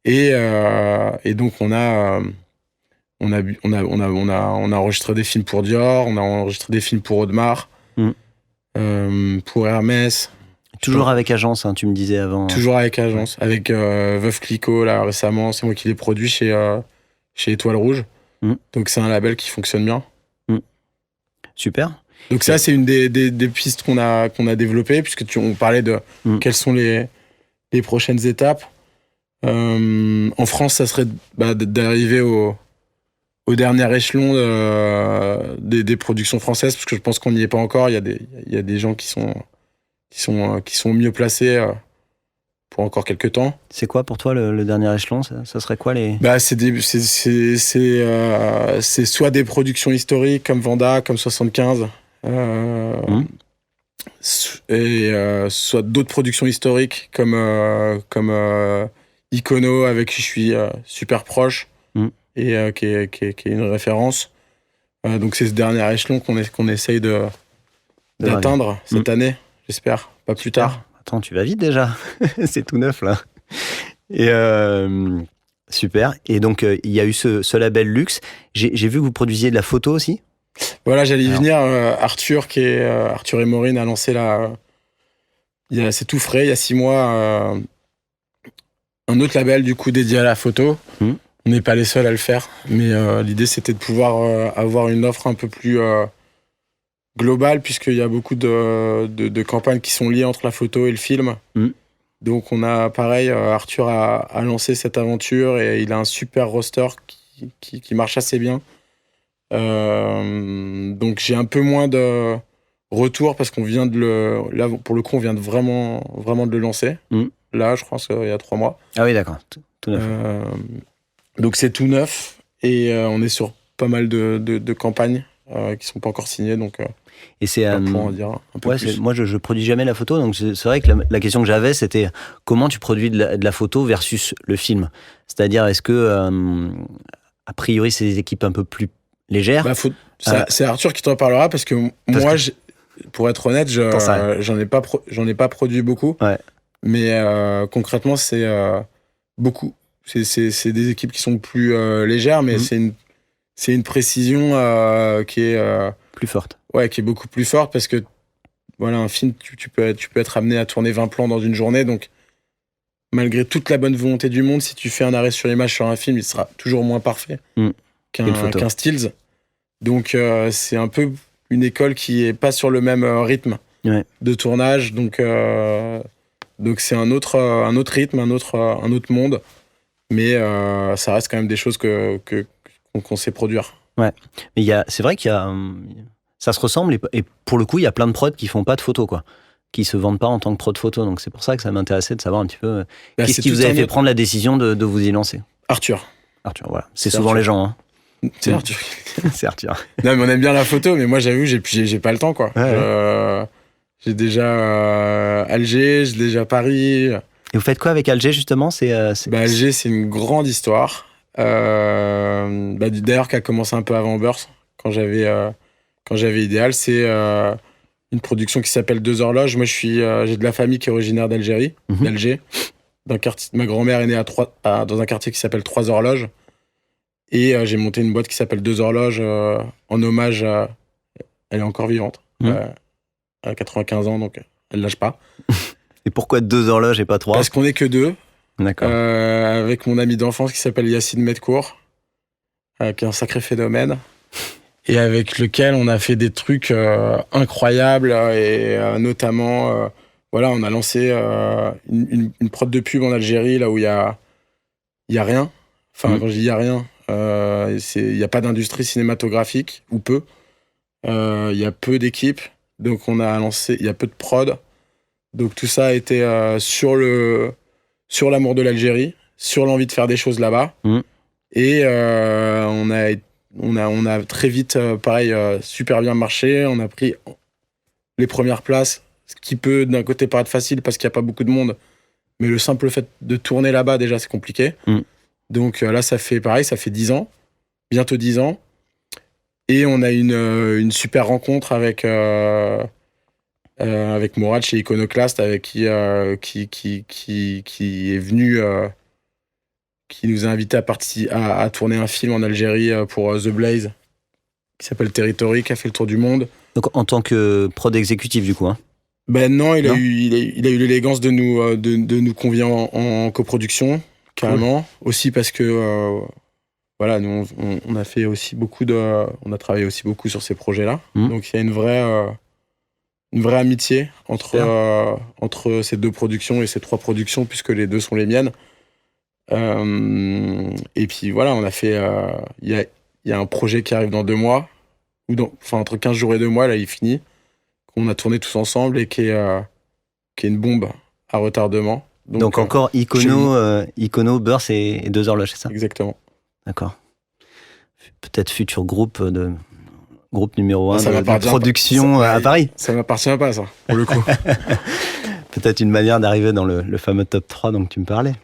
Et donc, on a enregistré des films pour Dior, on a enregistré des films pour Audemars, pour Hermès. Toujours avec agence, hein, tu me disais avant. Toujours avec agence. Avec Veuve Clicquot, là, récemment. C'est moi qui l'ai produit chez Étoile Rouge. Donc, c'est un label qui fonctionne bien. Super. Donc, ça, c'est une des pistes qu'on a développées, puisque on parlait de quelles sont les prochaines étapes. En France, ça serait d'arriver au dernier échelon des productions françaises, parce que je pense qu'on n'y est pas encore. Il y a des gens qui sont mieux placés pour encore quelques temps. C'est quoi pour toi le dernier échelon? Ça serait quoi les... C'est soit des productions historiques comme Vanda, comme 75, et soit d'autres productions historiques comme Icono, avec qui je suis super proche, et qui est une référence. Donc c'est ce dernier échelon qu'on essaye d'atteindre cette année, j'espère, pas plus tard. Attends, tu vas vite déjà. C'est tout neuf, là. Et super. Et donc, il y a eu ce label luxe. J'ai vu que vous produisiez de la photo aussi. Voilà, j'allais y venir. Arthur et Maureen a lancé c'est tout frais, il y a 6 mois, un autre label, du coup, dédié à la photo. On n'est pas les seuls à le faire. Mais l'idée, c'était de pouvoir avoir une offre un peu plus... global, puisqu'il y a beaucoup de campagnes qui sont liées entre la photo et le film. Donc on a, pareil, Arthur a lancé cette aventure et il a un super roster qui marche assez bien. Donc j'ai un peu moins de retour parce qu'on vient là, pour le coup, on vient vraiment de le lancer. Là, je pense qu'il y a 3 mois. Ah oui, d'accord. Tout neuf. Donc c'est tout neuf et on est sur pas mal de campagnes qui sont pas encore signés, donc et c'est pour en dire un peu plus. Moi je produis jamais la photo, donc c'est vrai que la question que j'avais, c'était comment tu produis de la photo versus le film. C'est-à-dire, est-ce que a priori c'est des équipes un peu plus légères? C'est Arthur qui t'en parlera, parce que moi, pour être honnête, j'en ai pas produit beaucoup. Ouais. Mais concrètement, c'est beaucoup. C'est des équipes qui sont plus légères, mais c'est une précision qui est plus forte. Ouais, qui est beaucoup plus forte, parce que voilà, un film, tu peux être amené à tourner 20 plans dans une journée, donc malgré toute la bonne volonté du monde, si tu fais un arrêt sur image sur un film, il sera toujours moins parfait qu'un stills. Donc c'est un peu une école qui est pas sur le même rythme de tournage, donc c'est un autre rythme, un autre monde, mais ça reste quand même des choses qu'on sait produire. Ouais, mais c'est vrai qu'il y a ça se ressemble, et pour le coup, il y a plein de prods qui font pas de photos, quoi, qui se vendent pas en tant que prod photo, donc c'est pour ça que ça m'intéressait de savoir un petit peu qu'est-ce qui vous avait fait prendre la décision de vous y lancer. Arthur, voilà, c'est souvent Arthur. Les gens, hein. C'est Arthur. C'est Arthur. Non, mais on aime bien la photo, mais moi, j'avoue, j'ai pas le temps, quoi. Ouais. J'ai déjà Alger, j'ai déjà Paris. Et vous faites quoi avec Alger, justement? Alger, c'est une grande histoire. D'ailleurs, qui a commencé un peu avant Burst, quand j'avais Idéal. C'est une production qui s'appelle 2 horloges. Moi, j'ai de la famille qui est originaire d'Algérie, d'Alger. Ma grand-mère est née dans un quartier qui s'appelle 3 horloges. Et j'ai monté une boîte qui s'appelle 2 horloges en hommage à... Elle est encore vivante. Elle a 95 ans, donc elle lâche pas. Et pourquoi 2 horloges et pas 3? Parce qu'on est que 2. D'accord. Avec mon ami d'enfance qui s'appelle Yacine Medcourt, qui est un sacré phénomène, et avec lequel on a fait des trucs incroyables, et notamment, on a lancé une prod de pub en Algérie, là où il y a rien. Enfin, quand je dis il y a rien, il y a pas d'industrie cinématographique, ou peu. Il y a peu d'équipes, donc il y a peu de prod. Donc tout ça a été sur l'amour de l'Algérie, sur l'envie de faire des choses là-bas. Et on a très vite, super bien marché. On a pris les premières places, ce qui peut d'un côté paraître facile parce qu'il n'y a pas beaucoup de monde, mais le simple fait de tourner là-bas, déjà, c'est compliqué. Donc là, ça fait 10 ans, bientôt 10 ans. Et on a une super rencontre avec Mourad chez Iconoclast, avec qui est venu, qui nous a invités à tourner un film en Algérie pour The Blaze, qui s'appelle Territory, qui a fait le tour du monde. Donc en tant que prod exécutif, du coup, hein? Non, il a eu l'élégance de nous convier en coproduction, carrément. Cool. Aussi parce que nous on a fait aussi on a travaillé aussi beaucoup sur ces projets-là. Donc il y a une vraie amitié entre ces 2 productions et ces 3 productions, puisque les 2 sont les miennes. Et puis voilà, on a fait. Il y a un projet qui arrive dans 2 mois, entre 15 jours et 2 mois, là, il finit, qu'on a tourné tous ensemble, et qui est une bombe à retardement. Donc encore Icono, Burst et 2 horloges, c'est ça? Exactement. D'accord. Peut-être futur groupe numéro 1 de production à Paris. Ça m'appartient pas, ça, pour le coup. Peut-être une manière d'arriver dans le fameux top 3 dont tu me parlais.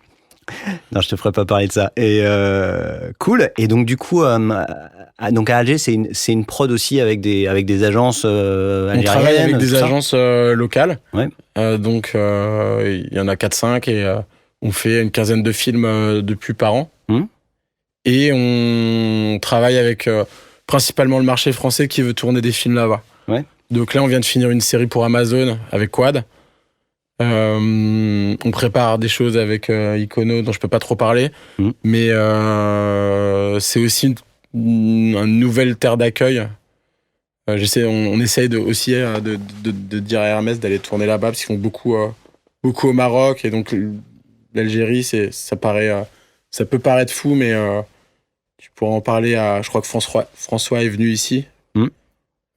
Non, je te ferai pas parler de ça. Et cool. Et donc du coup, à Alger, c'est une prod aussi avec des agences algériennes. On travaille avec des agences locales. Ouais. Donc il y en a 4-5, et on fait une quinzaine de films de pub par an. Et on travaille avec principalement le marché français qui veut tourner des films là-bas. Ouais. Donc là, on vient de finir une série pour Amazon avec Quad. On prépare des choses avec Icono dont je peux pas trop parler, mais c'est aussi une nouvelle terre d'accueil. On essaye aussi de dire à Hermès d'aller tourner là-bas, parce qu'ils font beaucoup au Maroc, et donc l'Algérie, ça peut paraître fou, mais tu pourras en parler je crois que François est venu ici.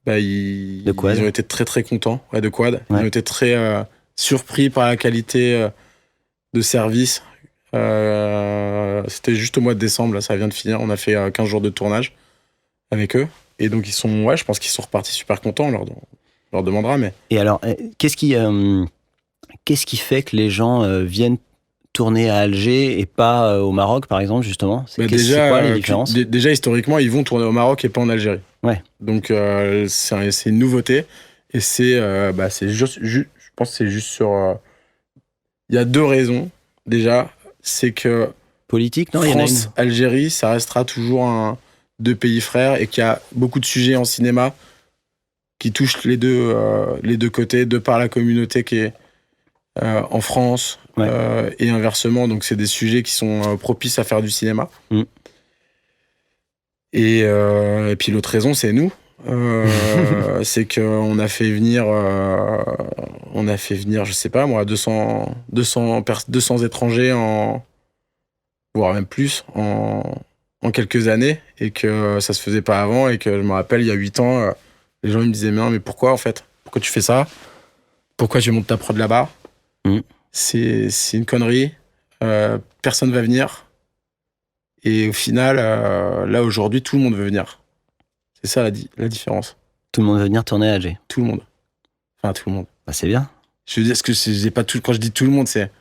Ils ont été très très contents de Quad. Ils ont été très surpris par la qualité de service. C'était juste au mois de décembre, là, ça vient de finir. On a fait 15 jours de tournage avec eux. Et donc je pense qu'ils sont repartis super contents. On leur demandera, mais. Et alors, qu'est-ce qui fait que les gens viennent tourner à Alger et pas au Maroc, par exemple, justement? C'est quoi les différences? Déjà, historiquement, ils vont tourner au Maroc et pas en Algérie. Ouais. Donc, c'est une nouveauté. Et c'est juste, je pense que c'est juste sur. Il y a 2 raisons. Déjà, c'est que politique, non? France, Algérie, ça restera toujours 2 pays frères et qu'il y a beaucoup de sujets en cinéma qui touchent les deux côtés, de par la communauté qui est en France et inversement. Donc, c'est des sujets qui sont propices à faire du cinéma. Et puis, l'autre raison, c'est nous. C'est qu'on a fait venir, je sais pas moi, 200 étrangers voire même plus en quelques années, et que ça se faisait pas avant, et que je me rappelle il y a 8 ans, les gens ils me disaient mais pourquoi en fait? Pourquoi tu fais ça? Pourquoi tu montes ta prod là-bas? C'est une connerie, personne va venir. Et au final, là aujourd'hui, tout le monde veut venir. C'est ça la différence. Tout le monde veut venir tourner à Alger. Tout le monde. Enfin, tout le monde. Bah, c'est bien. Je veux dire, quand je dis tout le monde, c'est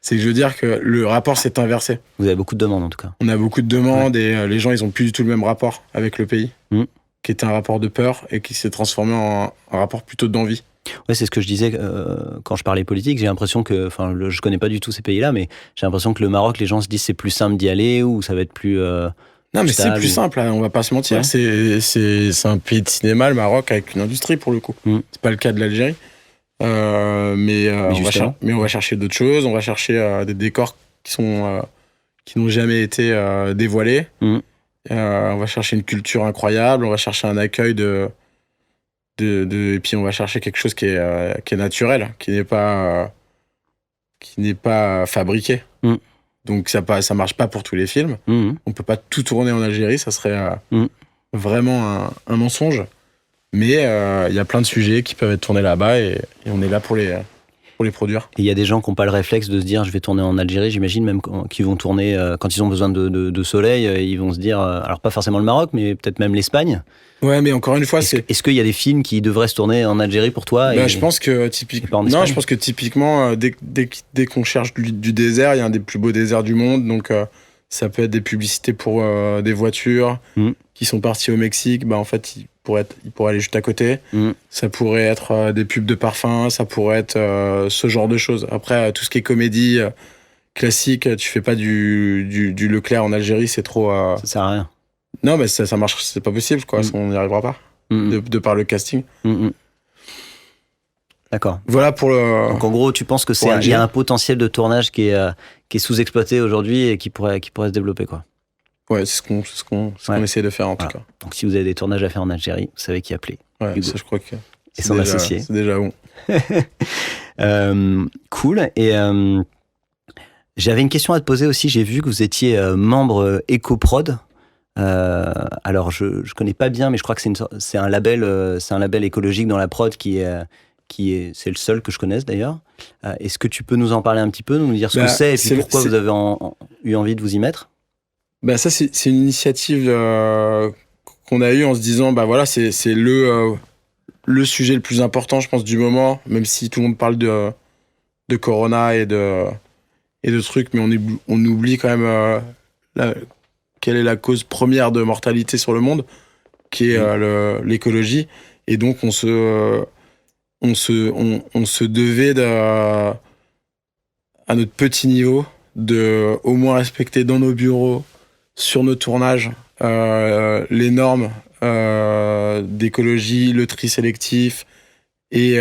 que je veux dire que le rapport s'est inversé. Vous avez beaucoup de demandes, en tout cas. On a beaucoup de demandes, et les gens, ils ont plus du tout le même rapport avec le pays, qui était un rapport de peur et qui s'est transformé en un rapport plutôt d'envie. Ouais, c'est ce que je disais quand je parlais politique. J'ai l'impression que, je connais pas du tout ces pays-là, mais j'ai l'impression que le Maroc, les gens se disent c'est plus simple d'y aller, ou ça va être plus. Non, mais c'est plus simple, hein, on va pas se mentir. Ouais. C'est un pays de cinéma, le Maroc, avec une industrie pour le coup. C'est pas le cas de l'Algérie. Mais on va chercher d'autres choses. On va chercher des décors qui n'ont jamais été dévoilés. On va chercher une culture incroyable. On va chercher un accueil et puis on va chercher quelque chose qui est naturel, qui n'est pas fabriqué. Donc ça marche pas pour tous les films. On peut pas tout tourner en Algérie, ça serait vraiment un mensonge. Mais il y a plein de sujets qui peuvent être tournés là-bas, et on est là pour les produire. Et il y a des gens qui n'ont pas le réflexe de se dire je vais tourner en Algérie, j'imagine, même qui vont tourner quand ils ont besoin de soleil, ils vont se dire, alors pas forcément le Maroc, mais peut-être même l'Espagne. Ouais, mais encore une fois, est-ce qu'il y a des films qui devraient se tourner en Algérie pour toi? Je pense que typiquement, dès qu'on cherche du désert, il y a un des plus beaux déserts du monde. Donc ça peut être des publicités pour des voitures qui sont parties au Mexique. En fait, ils pourraient aller juste à côté. Ça pourrait être des pubs de parfums, ça pourrait être ce genre de choses. Après, tout ce qui est comédie classique, tu fais pas du Leclerc en Algérie, c'est trop. Ça sert à rien. Non, mais ça marche, c'est pas possible, quoi. On n'y arrivera pas de par le casting. D'accord. Voilà pour le. Donc en gros, tu penses que il y a un potentiel de tournage qui est sous-exploité aujourd'hui et qui pourrait se développer, quoi. Ouais, c'est ce qu'on essaie de faire en tout cas. Donc si vous avez des tournages à faire en Algérie, vous savez qui appeler. Ouais, ça je crois que. Et son associé. C'est déjà bon. Cool. Et j'avais une question à te poser aussi. J'ai vu que vous étiez membre EcoProd. Alors je connais pas bien, mais je crois que c'est un label écologique dans la prod c'est le seul que je connaisse d'ailleurs. Est-ce que tu peux nous en parler un petit peu, nous dire ce que c'est et puis pourquoi vous avez eu envie de vous y mettre? Ça c'est une initiative qu'on a eue en se disant voilà, c'est le sujet le plus important, je pense, du moment, même si tout le monde parle de Corona et de trucs, mais on oublie quand même quelle est la cause première de mortalité sur le monde, qui est l'écologie. Et donc on se devait à notre petit niveau de au moins respecter dans nos bureaux, sur nos tournages, les normes d'écologie, le tri sélectif et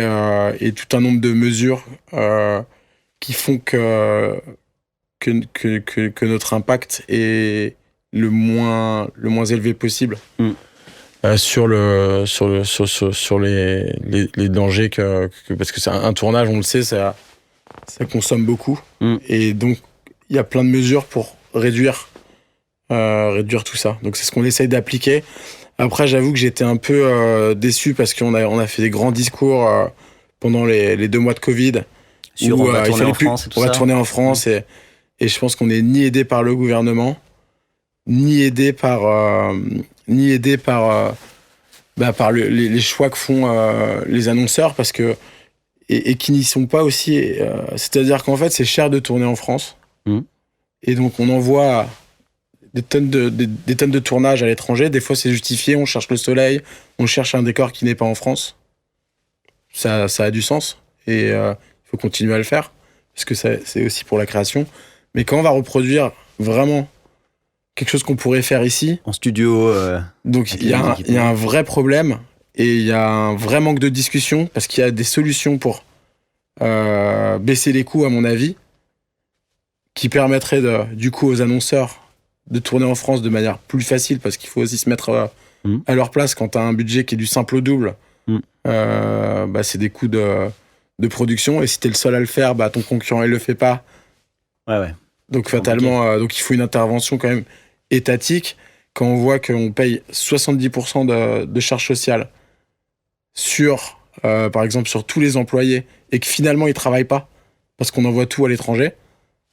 tout un nombre de mesures qui font que notre impact est le moins élevé possible. Sur les dangers parce que c'est un tournage, on le sait, ça consomme beaucoup. Et donc il y a plein de mesures pour réduire tout ça. Donc c'est ce qu'on essaye d'appliquer. Après, j'avoue que j'étais un peu déçu parce qu'on a fait des grands discours pendant les 2 mois de Covid. On va tourner en France et tout ça. On va tourner en France et je pense qu'on n'est ni aidé par le gouvernement, ni aidé par par les choix que font les annonceurs, parce que et qui n'y sont pas aussi. C'est-à-dire qu'en fait, c'est cher de tourner en France. Et donc, on envoie des tonnes de tournage à l'étranger. Des fois, c'est justifié. On cherche le soleil. On cherche un décor qui n'est pas en France. Ça a du sens. Et il faut continuer à le faire. Parce que c'est aussi pour la création. Mais quand on va reproduire vraiment quelque chose qu'on pourrait faire ici... En studio... donc, il y a un vrai problème. Et il y a un vrai manque de discussion. Parce qu'il y a des solutions pour baisser les coûts, à mon avis, qui permettraient du coup aux annonceurs de tourner en France de manière plus facile, parce qu'il faut aussi se mettre à leur place. Quand tu as un budget qui est du simple au double, c'est des coûts de production, et si tu es le seul à le faire, ton concurrent il le fait pas. Ouais. Donc fatalement, donc il faut une intervention quand même étatique. Quand on voit qu'on paye 70% de charges sociales sur, par exemple, sur tous les employés, et que finalement ils travaillent pas, parce qu'on envoie tout à l'étranger,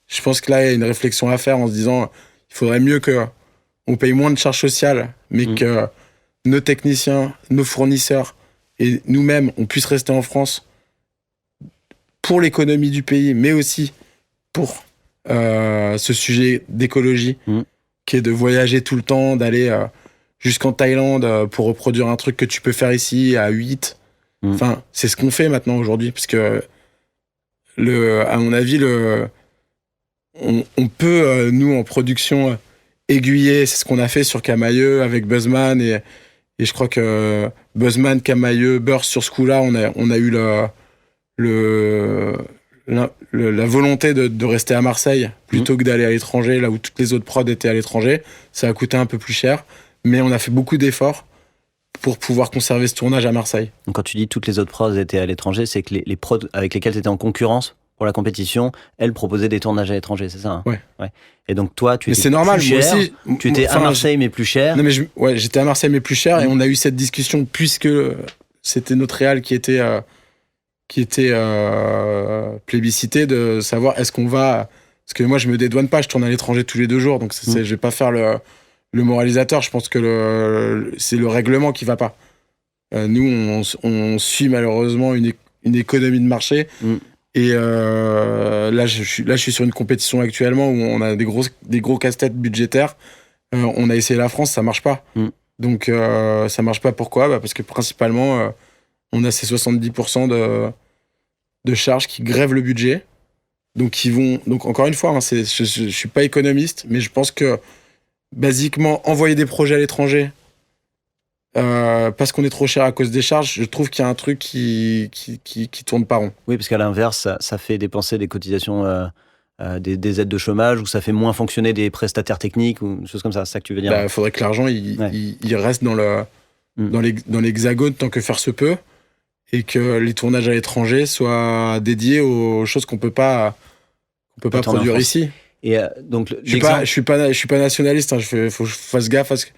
je pense que là, il y a une réflexion à faire en se disant il faudrait mieux qu'on paye moins de charges sociales, mais que nos techniciens, nos fournisseurs et nous-mêmes, on puisse rester en France pour l'économie du pays, mais aussi pour ce sujet d'écologie, qui est de voyager tout le temps, d'aller jusqu'en Thaïlande pour reproduire un truc que tu peux faire ici à 8. Enfin, c'est ce qu'on fait maintenant aujourd'hui, parce que, à mon avis, on peut, nous, en production, aiguiller. C'est ce qu'on a fait sur Camailleux avec Buzzman. Et je crois que Buzzman, Camailleux, Burst, sur ce coup-là, on a eu la volonté de rester à Marseille plutôt que d'aller à l'étranger, là où toutes les autres prods étaient à l'étranger. Ça a coûté un peu plus cher, mais on a fait beaucoup d'efforts pour pouvoir conserver ce tournage à Marseille. Donc quand tu dis toutes les autres prods étaient à l'étranger, c'est que les prods avec lesquels tu étais en concurrence pour la compétition, elles proposaient des tournages à l'étranger, c'est ça, hein? Ouais. Et donc toi, tu mais étais c'est normal, plus cher, moi aussi, tu étais à Marseille mais plus cher. Non mais j'étais à Marseille mais plus cher, et on a eu cette discussion puisque c'était notre réal qui était plébiscité, de savoir est-ce qu'on va... Parce que moi je me dédouane pas, je tourne à l'étranger tous les 2 jours, donc je vais pas faire le moralisateur. Je pense que c'est le règlement qui va pas. Nous on suit malheureusement une économie de marché. Et là je suis sur une compétition actuellement où on a des gros casse-têtes budgétaires. On a essayé la France, ça marche pas. Donc ça marche pas, pourquoi ? Parce que principalement on a ces 70% de charges qui grèvent le budget. Donc encore une fois, je suis pas économiste, mais je pense que basiquement envoyer des projets à l'étranger parce qu'on est trop cher à cause des charges, je trouve qu'il y a un truc qui tourne pas rond. Oui, parce qu'à l'inverse, ça fait dépenser des cotisations, des aides de chômage, ou ça fait moins fonctionner des prestataires techniques, ou des choses comme ça. C'est ça que tu veux dire? Il faudrait que l'argent il reste dans l'hexagone tant que faire se peut, et que les tournages à l'étranger soient dédiés aux choses qu'on peut pas produire ici. Et donc je suis pas nationaliste, hein, faut que je fasse gaffe à ce que...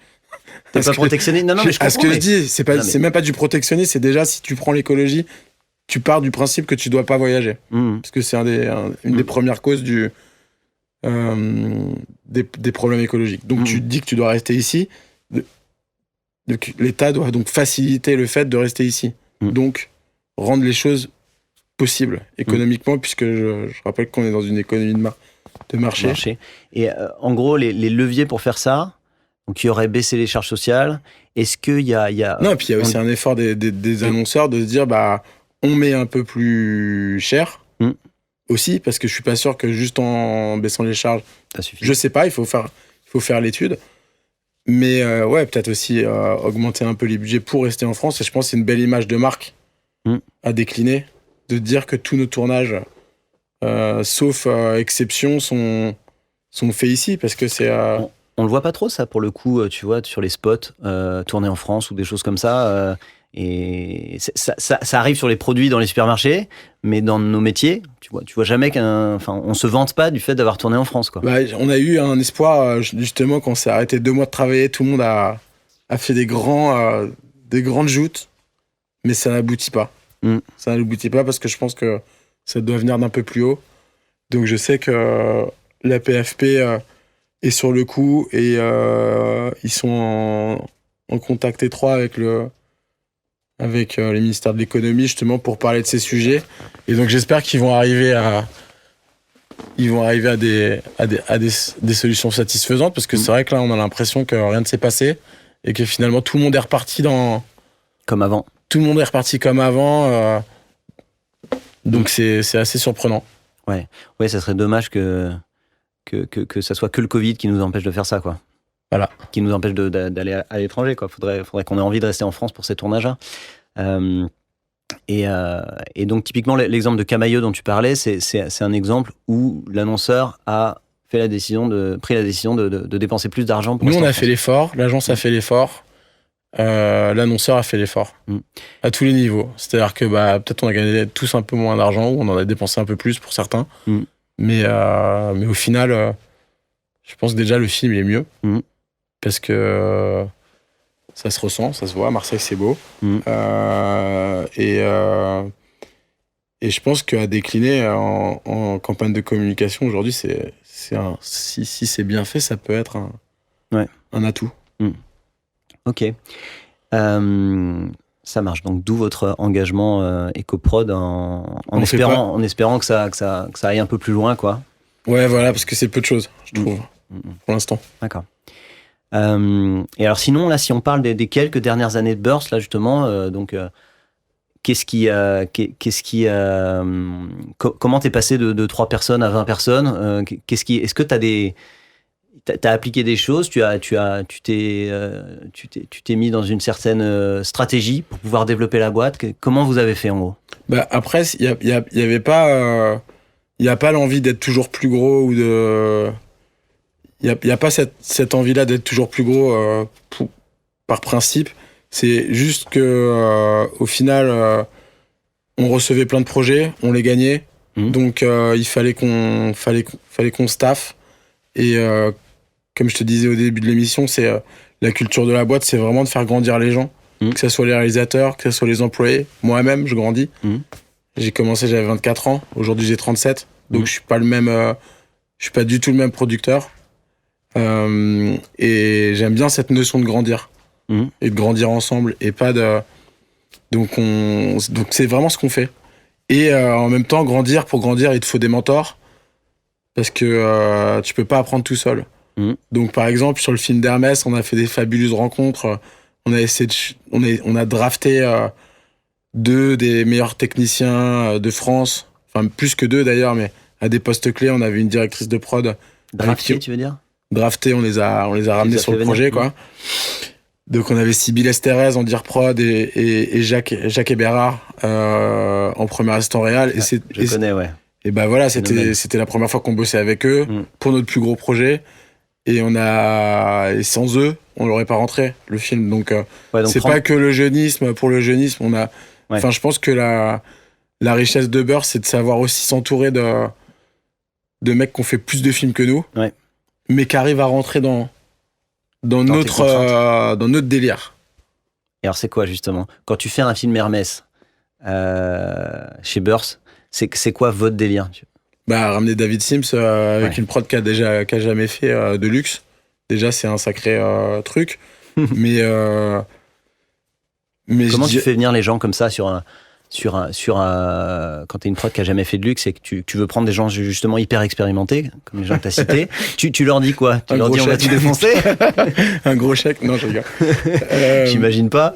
T'es pas protectionniste? Non, mais je comprends. À ce que je dis, c'est même pas du protectionnisme, c'est déjà, si tu prends l'écologie, tu pars du principe que tu dois pas voyager. Parce que c'est une des premières causes des problèmes écologiques. Donc tu dis que tu dois rester ici. L'État doit donc faciliter le fait de rester ici. Donc rendre les choses possibles économiquement, puisque je rappelle qu'on est dans une économie de marché. Et en gros, les leviers pour faire ça, donc il y aurait baissé les charges sociales. Est-ce qu'il y a... Non, et puis il y a aussi un effort des annonceurs de se dire, on met un peu plus cher aussi, parce que je suis pas sûr que juste en baissant les charges, ça suffit. Je sais pas, il faut faire l'étude. Mais peut-être aussi augmenter un peu les budgets pour rester en France. Et je pense que c'est une belle image de marque à décliner, de dire que tous nos tournages, sauf exception, sont faits ici, parce que c'est... On le voit pas trop, ça, pour le coup, tu vois, sur les spots tournés en France ou des choses comme ça. Et ça arrive sur les produits dans les supermarchés, mais dans nos métiers, tu vois jamais on se vante pas du fait d'avoir tourné en France, quoi. On a eu un espoir, justement, quand on s'est arrêté 2 mois de travailler, tout le monde a fait des grandes joutes, mais ça n'aboutit pas. Ça n'aboutit pas parce que je pense que ça doit venir d'un peu plus haut. Donc je sais que la PFP est sur le coup, et ils sont en contact étroit avec le avec les ministères de l'économie justement pour parler de ces sujets. Et donc j'espère qu'ils vont arriver à des solutions satisfaisantes, parce que c'est vrai que là on a l'impression que rien ne s'est passé et que finalement tout le monde est reparti comme avant. Tout le monde est reparti comme avant. Donc c'est assez surprenant. Ouais, ça serait dommage que ça soit que le Covid qui nous empêche de faire ça, quoi. Voilà. Qui nous empêche d'aller à l'étranger, quoi. Faudrait qu'on ait envie de rester en France pour ces tournages-là. Et donc, typiquement, l'exemple de Camaïeu dont tu parlais, c'est un exemple où l'annonceur a pris la décision de dépenser plus d'argent pour nous, on a fait l'effort, l'agence a fait l'effort, l'annonceur a fait l'effort. À tous les niveaux. C'est-à-dire que peut-être on a gagné tous un peu moins d'argent, ou on en a dépensé un peu plus pour certains. Mais au final, je pense que déjà le film il est mieux. Parce que ça se ressent, ça se voit. Marseille, c'est beau. Et je pense qu'à décliner en campagne de communication aujourd'hui, si c'est bien fait, ça peut être un atout. Ok. Ça marche. Donc, d'où votre engagement EcoProd en espérant que ça aille un peu plus loin, quoi. Ouais, voilà, parce que c'est peu de choses, je trouve, pour l'instant. D'accord. Et alors sinon, là, si on parle des quelques dernières années de Burst, là, justement, comment t'es passé de 3 personnes à 20 personnes? Est-ce que t'as appliqué des choses? Tu t'es mis dans une certaine stratégie pour pouvoir développer la boîte? Comment vous avez fait, en gros? Après, il y avait pas, il y a pas l'envie d'être toujours plus gros ou de. Il n'y a pas cette envie-là d'être toujours plus gros par principe. C'est juste que au final, on recevait plein de projets, on les gagnait. Donc il fallait qu'on staffe. Et comme je te disais au début de l'émission, c'est la culture de la boîte, c'est vraiment de faire grandir les gens. Que ce soit les réalisateurs, que ce soit les employés. Moi-même, je grandis. J'ai commencé, j'avais 24 ans. Aujourd'hui, j'ai 37. Donc je suis pas du tout le même producteur. Et j'aime bien cette notion de grandir et de grandir ensemble et pas de. Donc c'est vraiment ce qu'on fait. Et en même temps, pour grandir, il te faut des mentors parce que tu peux pas apprendre tout seul. Donc par exemple, sur le film d'Hermès, on a fait des fabuleuses rencontres. On a drafté 2 des meilleurs techniciens de France, enfin plus que 2 d'ailleurs, mais à des postes clés. On avait une directrice de prod. Drafté, tu veux dire? Drafté, on les a ramenés sur le projet, quoi. Donc on avait Sybille Estérez en Dirprod et Jacques Hébérard en première assistant réal. Je connais, ouais. Et voilà, c'était la première fois qu'on bossait avec eux pour notre plus gros projet. Et sans eux, on l'aurait pas rentré, le film. Donc c'est pas que le jeunisme pour le jeunisme. Enfin, je pense que la richesse de Burst, c'est de savoir aussi s'entourer de mecs qui ont fait plus de films que nous. Ouais. Mais qui arrive à rentrer dans notre délire. Et alors c'est quoi justement? Quand tu fais un film Hermès chez Burst, c'est quoi votre délire? Ramener David Sims avec une prod qui a jamais fait de luxe. Déjà c'est un sacré truc. mais comment tu fais venir les gens comme ça quand t'es une prod qui a jamais fait de luxe et que tu veux prendre des gens justement hyper expérimentés, comme les gens que t'as cités, tu leur dis quoi? Tu leur dis on va tout défoncer? Un gros chèque? Non, je rigole. J'imagine pas.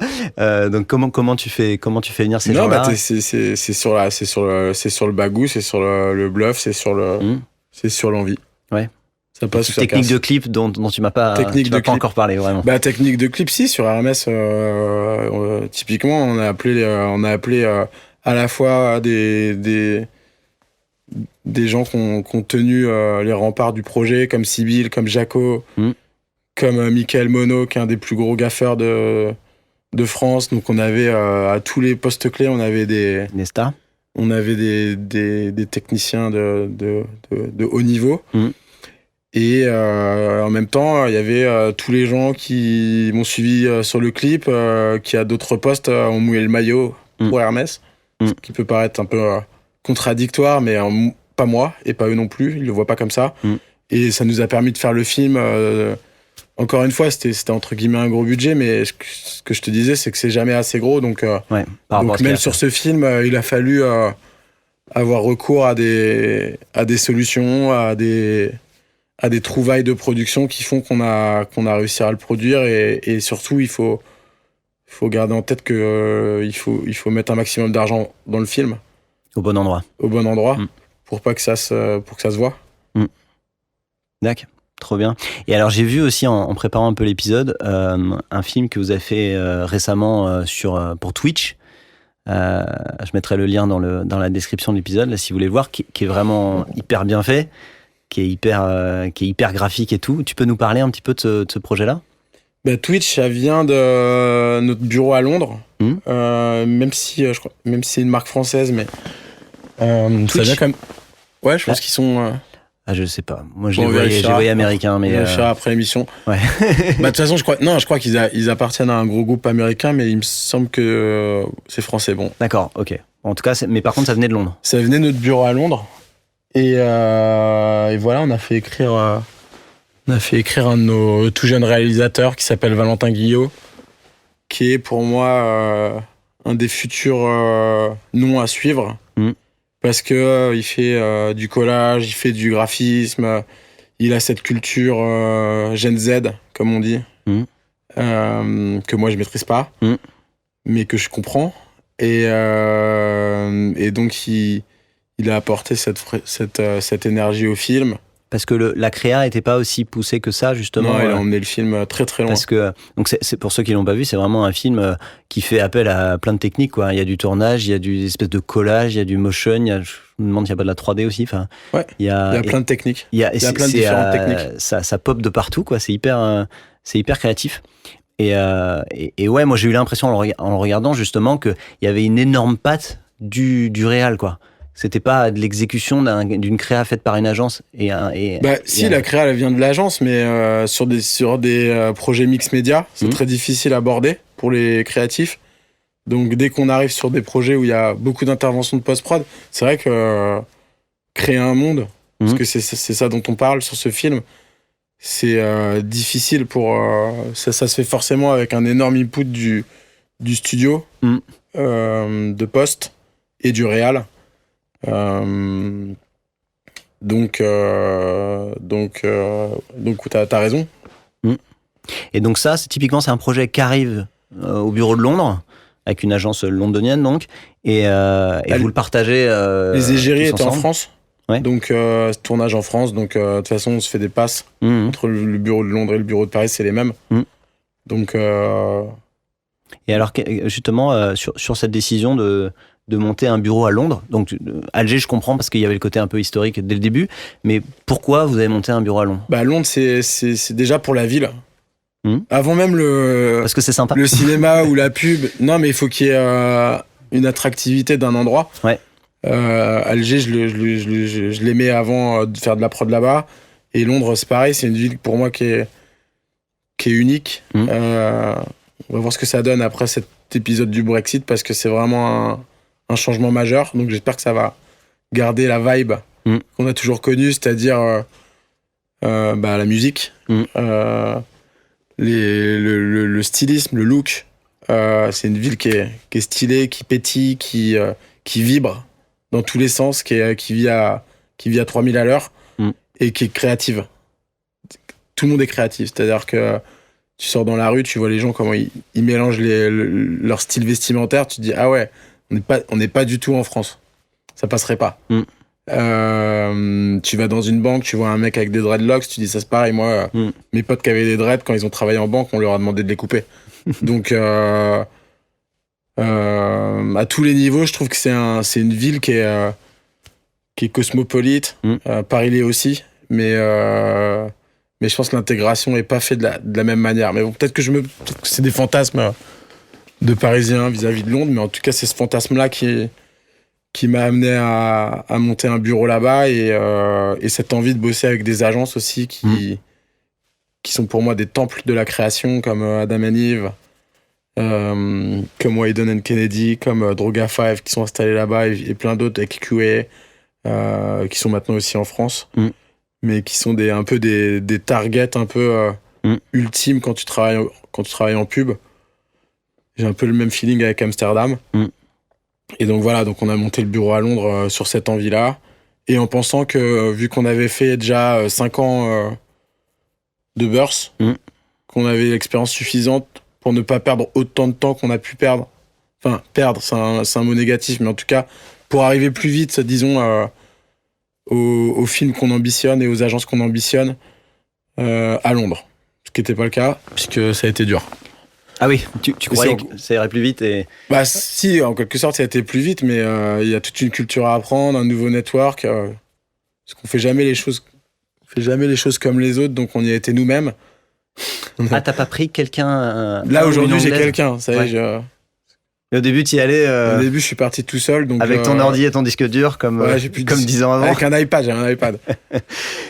Donc comment tu fais venir ces gens-là? C'est sur le bagou, c'est sur le bluff, c'est sur l'envie. Ouais. Ça passe. Technique de clip dont tu m'as pas encore parlé vraiment. Technique de clip, si, sur Hermès, typiquement, on a appelé à la fois des gens qui ont tenu les remparts du projet, comme Sybille, comme Jaco, comme Michael Monod, qui est un des plus gros gaffeurs de France. Donc on avait à tous les postes clés, on avait des stars. On avait des techniciens de haut niveau. Et en même temps, il y avait tous les gens qui m'ont suivi sur le clip, qui à d'autres postes ont mouillé le maillot pour Hermès, ce qui peut paraître un peu contradictoire, mais pas moi et pas eux non plus, ils le voient pas comme ça. Et ça nous a permis de faire le film encore une fois, c'était entre guillemets un gros budget, mais ce que je te disais, c'est que c'est jamais assez gros. Donc, même sur ce film, il a fallu avoir recours à des solutions, à des trouvailles de production qui font qu'on a réussi à le produire. Et surtout, il faut garder en tête que il faut mettre un maximum d'argent dans le film. Au bon endroit. Pour pas que ça se voit. D'accord. Trop bien. Et alors, j'ai vu aussi, en préparant un peu l'épisode, un film que vous avez fait récemment pour Twitch. Je mettrai le lien dans la description de l'épisode, là, si vous voulez le voir, qui est vraiment hyper bien fait, qui est hyper graphique et tout. Tu peux nous parler un petit peu de ce projet-là ? Twitch, ça vient de notre bureau à Londres, même si c'est une marque française, mais ça vient comme... Ouais, je pense qu'ils sont... je sais pas. Moi, j'ai voyé américain, mais... On verra après l'émission. Ouais. De toute façon, je crois qu'ils appartiennent à un gros groupe américain, mais il me semble que c'est français. Bon. D'accord, ok. En tout cas, mais par contre, ça venait de Londres. Ça venait de notre bureau à Londres. Et voilà, on a fait écrire un de nos tout jeunes réalisateurs qui s'appelle Valentin Guillot, qui est pour moi un des futurs noms à suivre. Parce que il fait du collage, il fait du graphisme, il a cette culture Gen Z, comme on dit, que moi je maîtrise pas, mais que je comprends. Et donc il a apporté cette énergie au film. Parce que la créa était pas aussi poussée que ça, justement. Non, il a emmené le film très très loin. Parce que, donc c'est pour ceux qui l'ont pas vu, c'est vraiment un film qui fait appel à plein de techniques, quoi. Il y a du tournage, il y a des espèces de collage, il y a du motion, je me demande s'il n'y a pas de la 3D aussi. Enfin, ouais, il y a plein de techniques. Il y a plein de différentes techniques. Ça pop de partout, quoi. C'est hyper créatif. Et ouais, moi j'ai eu l'impression en le regardant justement qu'il y avait une énorme patte du réal, quoi. C'était pas de l'exécution d'une créa faite par une agence. La créa elle vient de l'agence, mais sur des projets mix média, c'est très difficile à aborder pour les créatifs. Donc dès qu'on arrive sur des projets où il y a beaucoup d'interventions de post-prod, c'est vrai que créer un monde, parce que c'est ça dont on parle sur ce film, c'est difficile pour... ça se fait forcément avec un énorme input du studio, de post et du réal. Donc t'as raison. Et donc ça, c'est un projet qui arrive au bureau de Londres avec une agence londonienne, donc, et vous le partagez. Les égéries étaient en France. Ouais. Donc tournage en France. Donc de toute façon, on se fait des passes entre le bureau de Londres et le bureau de Paris, c'est les mêmes. Donc. Et alors justement sur cette décision de monter un bureau à Londres. Donc, Alger, je comprends parce qu'il y avait le côté un peu historique dès le début. Mais pourquoi vous avez monté un bureau à Londres ? Londres, c'est déjà pour la ville. Avant même parce que c'est sympa. Le cinéma ou la pub. Non, mais il faut qu'il y ait une attractivité d'un endroit. Ouais. Alger, je l'aimais avant de faire de la prod là-bas. Et Londres, c'est pareil. C'est une ville pour moi qui est unique. On va voir ce que ça donne après cet épisode du Brexit parce que c'est vraiment un changement majeur, donc j'espère que ça va garder la vibe qu'on a toujours connue, c'est-à-dire la musique, le stylisme, le look. C'est une ville qui est stylée, qui pétille, qui vibre dans tous les sens, qui vit à 3000 à l'heure et qui est créative. Tout le monde est créatif, c'est-à-dire que tu sors dans la rue, tu vois les gens comment ils mélangent leur style vestimentaire, tu te dis ah ouais, on n'est pas du tout en France. Ça passerait pas. Tu vas dans une banque, tu vois un mec avec des dreadlocks, tu dis ça c'est pareil. Moi, mes potes qui avaient des dreads, quand ils ont travaillé en banque, on leur a demandé de les couper. Donc, à tous les niveaux, je trouve que c'est une ville qui est cosmopolite. Paris l'est aussi, mais je pense que l'intégration n'est pas faite de la même manière. Mais bon, peut-être que c'est des fantasmes de Parisiens vis-à-vis de Londres, mais en tout cas, c'est ce fantasme-là qui m'a amené à monter un bureau là-bas et cette envie de bosser avec des agences aussi qui sont pour moi des temples de la création, comme Adam & Eve, comme Wieden & Kennedy, comme Droga 5 qui sont installés là-bas et plein d'autres avec QA qui sont maintenant aussi en France, mais qui sont un peu des targets un peu ultime quand tu travailles en pub. J'ai un peu le même feeling avec Amsterdam. Et donc voilà, donc on a monté le bureau à Londres sur cette envie-là. Et en pensant que, vu qu'on avait fait déjà 5 ans de Burst, qu'on avait l'expérience suffisante pour ne pas perdre autant de temps qu'on a pu perdre. Enfin, perdre, c'est un mot négatif, mais en tout cas, pour arriver plus vite, disons, aux films qu'on ambitionne et aux agences qu'on ambitionne à Londres. Ce qui n'était pas le cas, puisque ça a été dur. Ah oui, tu croyais que ça irait plus vite et... Bah si, en quelque sorte, ça a été plus vite, mais il y a toute une culture à apprendre, un nouveau network, parce qu'on fait jamais les choses comme les autres, donc on y a été nous-mêmes. Ah, t'as pas pris quelqu'un... Là, aujourd'hui, j'ai quelqu'un, ça y est, Et au début, tu y allais... Au début, je suis parti tout seul. Donc, avec ton ordi et ton disque dur, comme 10 ans avant. Avec un iPad, j'ai un iPad,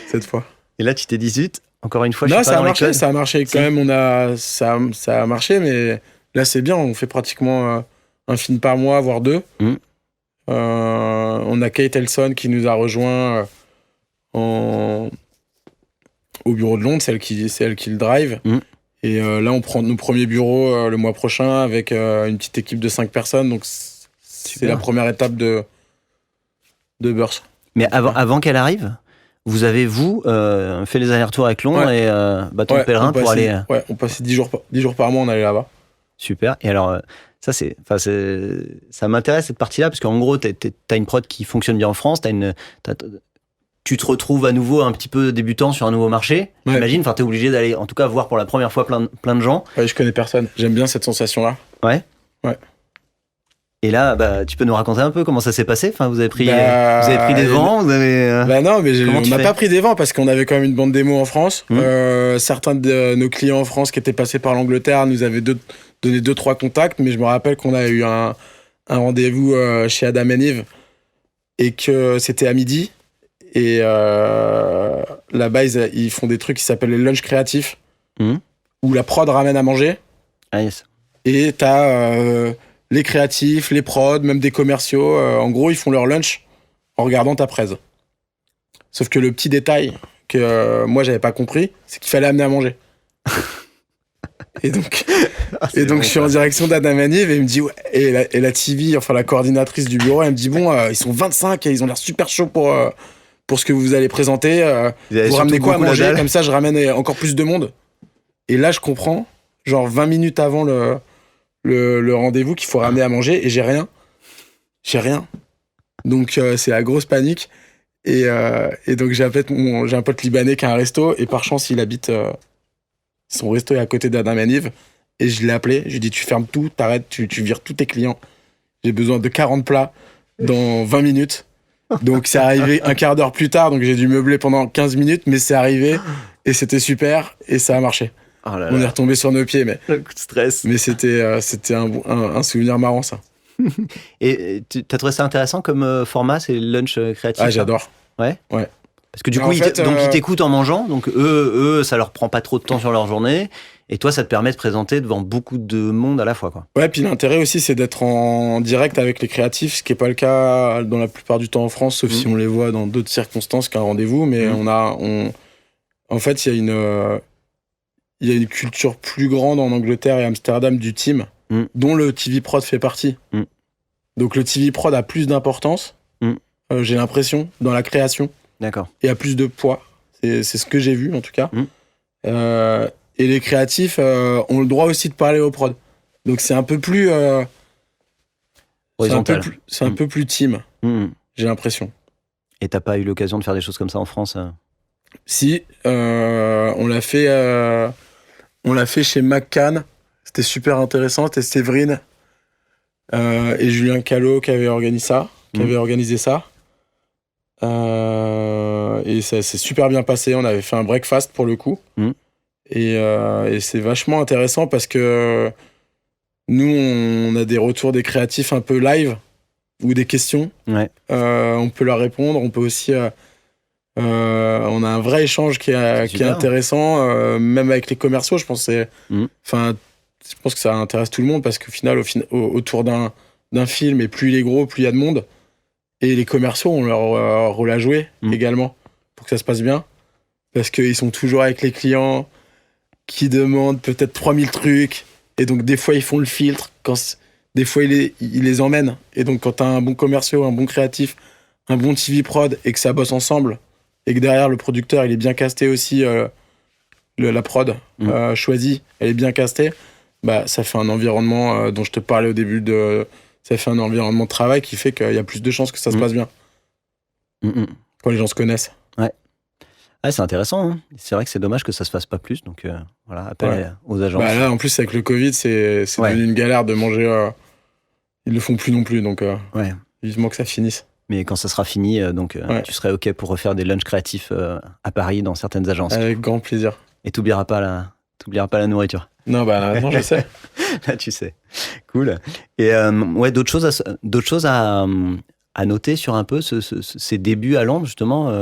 cette fois. Et là, tu t'es dit, zut, encore une fois, je non, suis pas dans les codes. Ça a marché quand même. Ça a marché, mais là, c'est bien. On fait pratiquement un film par mois, voire 2. On a Kate Elson qui nous a rejoint au bureau de Londres. C'est elle qui le drive. Et là, on prend nos premiers bureaux le mois prochain avec une petite équipe de 5 personnes. Donc, c'est la première étape de Burst. Mais avant qu'elle arrive, vous avez, fait les allers-retours avec Londres et bâton de pèlerin pour aller... Ouais, on passait 10 jours par mois, on allait là-bas. Super. Et alors, ça m'intéresse cette partie-là, parce qu'en gros, t'as une prod qui fonctionne bien en France, tu te retrouves à nouveau un petit peu débutant sur un nouveau marché, j'imagine. Enfin, t'es obligé d'aller, en tout cas, voir pour la première fois plein de gens. Ouais, je connais personne. J'aime bien cette sensation-là. Ouais. Et là, tu peux nous raconter un peu comment ça s'est passé? Enfin, vous avez pris des vents, non, mais on n'a pas pris des vents parce qu'on avait quand même une bande démo en France. Certains de nos clients en France qui étaient passés par l'Angleterre nous avaient donné 2-3 contacts, mais je me rappelle qu'on a eu un rendez-vous chez Adam & Eve et que c'était à midi. Et là-bas, ils font des trucs qui s'appellent les lunchs créatifs, où la prod ramène à manger. Ah yes. Et t'as les créatifs, les prods, même des commerciaux. En gros, ils font leur lunch en regardant ta presse. Sauf que le petit détail que moi, j'avais pas compris, c'est qu'il fallait amener à manger. Et donc, je suis en direction d'Adam & Eve et il me dit, et la TV, enfin la coordinatrice du bureau, elle me dit, bon, ils sont 25 et ils ont l'air super chauds pour ce que vous allez présenter. Vous ramenez quoi à manger? Comme ça, je ramène encore plus de monde. Et là, je comprends, genre 20 minutes avant le rendez-vous, qu'il faut ramener à manger et j'ai rien. Donc, c'est la grosse panique. Et donc, j'ai un pote libanais qui a un resto et par chance, il habite... son resto est à côté d'Adam & Eve. Et je l'ai appelé. Je lui ai dit, tu fermes tout, t'arrêtes, tu vires tous tes clients. J'ai besoin de 40 plats dans 20 minutes. Donc, c'est arrivé un quart d'heure plus tard. Donc, j'ai dû meubler pendant 15 minutes. Mais c'est arrivé et c'était super. Et ça a marché. Oh là là. On est retombé sur nos pieds. Mais le coup de stress. Mais c'était un souvenir marrant, ça. Et t'as trouvé ça intéressant comme format, ces lunchs créatifs? Ah, j'adore. Ouais. Parce que du coup, en fait, ils t'écoutent en mangeant, donc eux, ça leur prend pas trop de temps sur leur journée, et toi, ça te permet de présenter devant beaucoup de monde à la fois, quoi. Ouais, puis l'intérêt aussi, c'est d'être en direct avec les créatifs, ce qui est pas le cas dans la plupart du temps en France, sauf si on les voit dans d'autres circonstances qu'un rendez-vous, mais en fait, il y a une culture plus grande en Angleterre et Amsterdam du team, dont le TV Prod fait partie. Donc le TV Prod a plus d'importance, j'ai l'impression, dans la création. D'accord. Et a plus de poids. C'est ce que j'ai vu, en tout cas. Et les créatifs ont le droit aussi de parler aux prods. Donc c'est un peu plus... c'est un peu plus team, j'ai l'impression. Et t'as pas eu l'occasion de faire des choses comme ça en France? Si, on l'a fait chez McCann. C'était super intéressant. C'était Séverine et Julien Callot qui avaient organisé ça. Et ça s'est super bien passé. On avait fait un breakfast pour le coup. Et c'est vachement intéressant parce que nous, on a des retours des créatifs un peu live ou des questions. On peut leur répondre. On peut aussi... on a un vrai échange qui est intéressant, même avec les commerciaux. Je pense que ça intéresse tout le monde parce qu'au final, autour d'un film, et plus il est gros, plus il y a de monde. Et les commerciaux ont leur rôle à jouer également pour que ça se passe bien. Parce qu'ils sont toujours avec les clients. qui demandent peut-être 3000 trucs. Et donc, des fois, ils font le filtre. Des fois, ils les emmènent. Et donc, quand t'as un bon commercial, un bon créatif, un bon TV prod et que ça bosse ensemble, et que derrière, le producteur, il est bien casté aussi, la prod choisie, elle est bien castée, bah, ça fait un environnement dont je te parlais au début ça fait un environnement de travail qui fait qu'il y a plus de chances que ça se passe bien. Quand les gens se connaissent. Ouais. Ah, c'est intéressant. Hein. C'est vrai que c'est dommage que ça se fasse pas plus. Donc voilà, appel aux agences. Bah là, en plus, avec le Covid, c'est devenu une galère de manger. Ils le font plus non plus. Donc vivement que ça finisse. Mais quand ça sera fini, tu serais OK pour refaire des lunchs créatifs à Paris dans certaines agences. Avec grand plaisir. Et t'oublieras pas la nourriture. Non, bah maintenant, je sais. Là, tu sais. Cool. Et d'autres choses à noter sur un peu ces débuts à Londres, justement,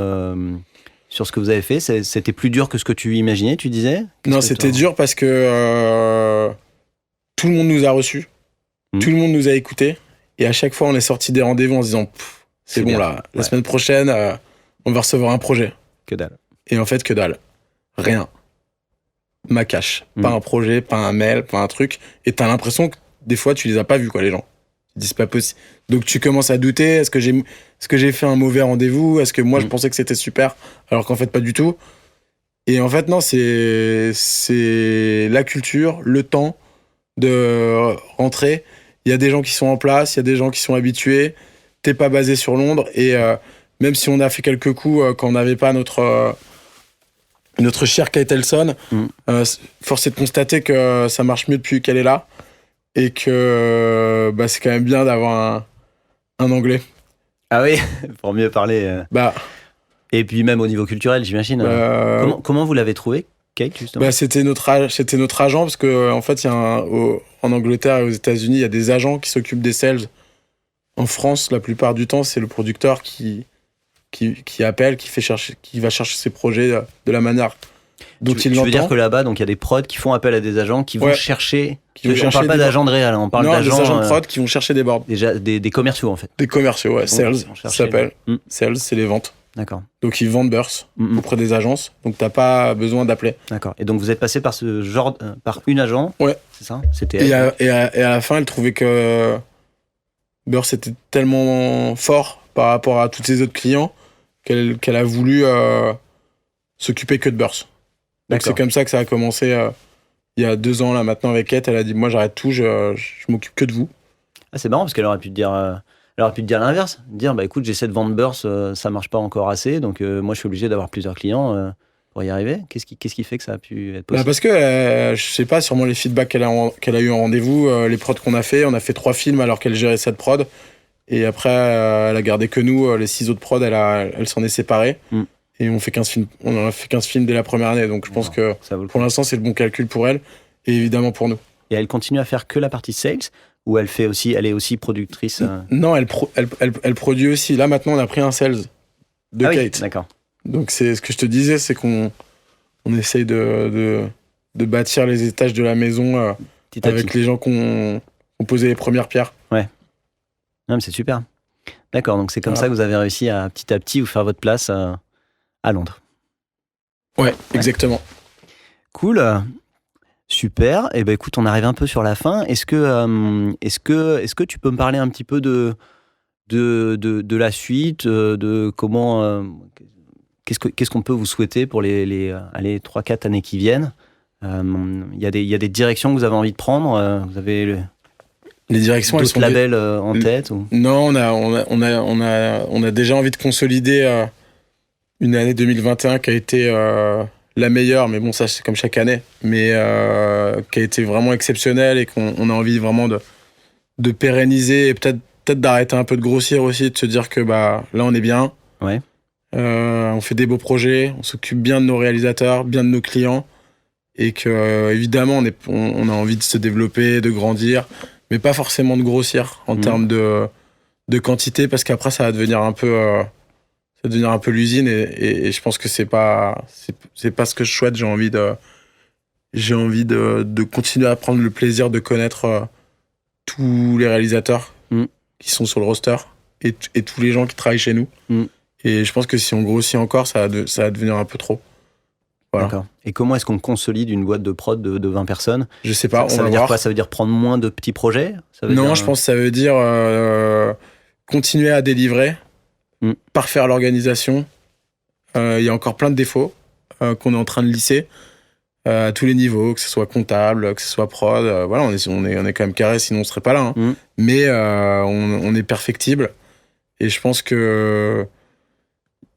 sur ce que vous avez fait. C'était plus dur que ce que tu imaginais, tu disais? Non, c'était dur parce que tout le monde nous a reçus. Tout le monde nous a écoutés. Et à chaque fois, on est sorti des rendez-vous en se disant c'est bon, bien. Là, la semaine prochaine, on va recevoir un projet. Que dalle. Et en fait, que dalle. Rien. Ma cache. Pas un projet, pas un mail, pas un truc. Et t'as l'impression que des fois, tu les as pas vus, quoi, les gens. Ils disent pas possible. Donc tu commences à douter. Est-ce que j'ai fait un mauvais rendez-vous? Est-ce que moi, je pensais que c'était super, alors qu'en fait, pas du tout? Et en fait, non, c'est la culture, le temps de rentrer. Il y a des gens qui sont en place, il y a des gens qui sont habitués. T'es pas basé sur Londres. Et même si on a fait quelques coups quand on n'avait pas notre chère Kate Elson, force est de constater que ça marche mieux depuis qu'elle est là. Et que c'est quand même bien d'avoir un anglais. Ah oui, pour mieux parler. Et puis même au niveau culturel, j'imagine. Comment vous l'avez trouvé, Kate, justement? C'était notre agent, parce que en fait, en Angleterre et aux États-Unis, il y a des agents qui s'occupent des sales. En France, la plupart du temps, c'est le producteur qui appelle, qui va chercher ses projets de la manière dont il l'entend. Tu veux dire que là-bas, donc il y a des prods qui font appel à des agents qui vont chercher. On parle pas d'agents de réal, on parle d'agents. Des agents de prod qui vont chercher des boards. Déjà des commerciaux en fait. Des commerciaux, ouais. Sales, ça s'appelle. Sales, c'est les ventes. D'accord. Donc ils vendent burst auprès des agences. Donc t'as pas besoin d'appeler. D'accord. Et donc vous êtes passé par ce genre, par une agent. Ouais. C'est ça. C'était. Et à la fin, elle trouvait que burst était tellement fort par rapport à tous ses autres clients qu'elle a voulu s'occuper que de burst. Donc c'est comme ça que ça a commencé il y a 2 ans là maintenant avec Kate. Elle a dit moi j'arrête tout, je m'occupe que de vous. Ah, c'est marrant parce qu'elle aurait pu te dire l'inverse, dire écoute, j'essaie de vendre Burst, ça marche pas encore assez, donc moi je suis obligé d'avoir plusieurs clients pour y arriver. Qu'est-ce qui fait que ça a pu être possible? Parce que je sais pas, sûrement les feedbacks qu'elle a eu en rendez-vous, les prods qu'on a fait. On a fait 3 films alors qu'elle gérait 7 prods, et après elle a gardé que nous, les 6 autres prods, elle s'en est séparée. Et on en a fait 15 films dès la première année, donc je pense que pour l'instant c'est le bon calcul pour elle et évidemment pour nous. Et elle continue à faire que la partie sales, ou elle est aussi productrice? Non, elle produit aussi. Là maintenant on a pris un sales de Kate. Oui, d'accord. Donc c'est ce que je te disais, c'est qu'on essaye de bâtir les étages de la maison avec les gens qui ont posé les premières pierres. Ouais. Non, mais c'est super. D'accord, donc c'est comme ça que vous avez réussi à petit vous faire votre place à Londres. Ouais, exactement. Cool. Super. Et écoute, on arrive un peu sur la fin. Est-ce que tu peux me parler un petit peu de la suite, de comment qu'est-ce qu'on peut vous souhaiter pour les 3-4 années qui viennent? Il y a des directions que vous avez envie de prendre. Vous avez les directions, d'autres labels en tête ou... Non, on a déjà envie de consolider une année 2021 qui a été la meilleure, mais bon, ça c'est comme chaque année, mais qui a été vraiment exceptionnelle et qu'on a envie vraiment de pérenniser et peut-être d'arrêter un peu de grossir aussi, de se dire que là on est bien. Ouais. On fait des beaux projets, on s'occupe bien de nos réalisateurs, bien de nos clients, et que évidemment on a envie de se développer, de grandir, mais pas forcément de grossir en termes de quantité, parce qu'après ça va devenir un peu l'usine, et je pense que c'est pas ce que je souhaite. J'ai envie de continuer à prendre le plaisir de connaître tous les réalisateurs qui sont sur le roster et tous les gens qui travaillent chez nous. Et je pense que si on grossit encore, ça va devenir un peu trop. Voilà. D'accord. Et comment est-ce qu'on consolide une boîte de prod de 20 personnes? Je sais pas, Ça on veut va dire voir. quoi? Ça veut dire prendre moins de petits projets? Non, je pense que ça veut dire continuer à délivrer, parfaire l'organisation. Il y a encore plein de défauts qu'on est en train de lisser à tous les niveaux, que ce soit comptable, que ce soit prod. Voilà, on est quand même carré, sinon on serait pas là. Hein. Mais on est perfectible. Et je pense que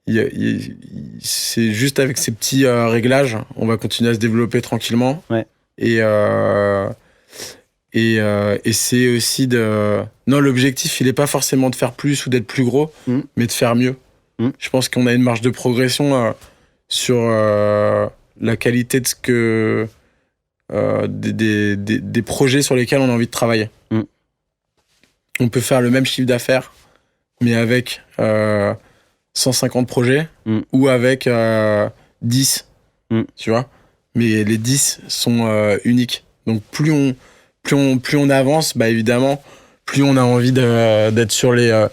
c'est juste avec ces petits réglages, on va continuer à se développer tranquillement. Ouais. Et c'est aussi non, l'objectif, il est pas forcément de faire plus ou d'être plus gros, mais de faire mieux. Je pense qu'on a une marge de progression sur la qualité de ce que des projets sur lesquels on a envie de travailler. On peut faire le même chiffre d'affaires, mais avec 150 projets ou avec 10, tu vois. Mais les 10 sont uniques. Donc plus on avance, bah évidemment, plus on a envie d'être sur les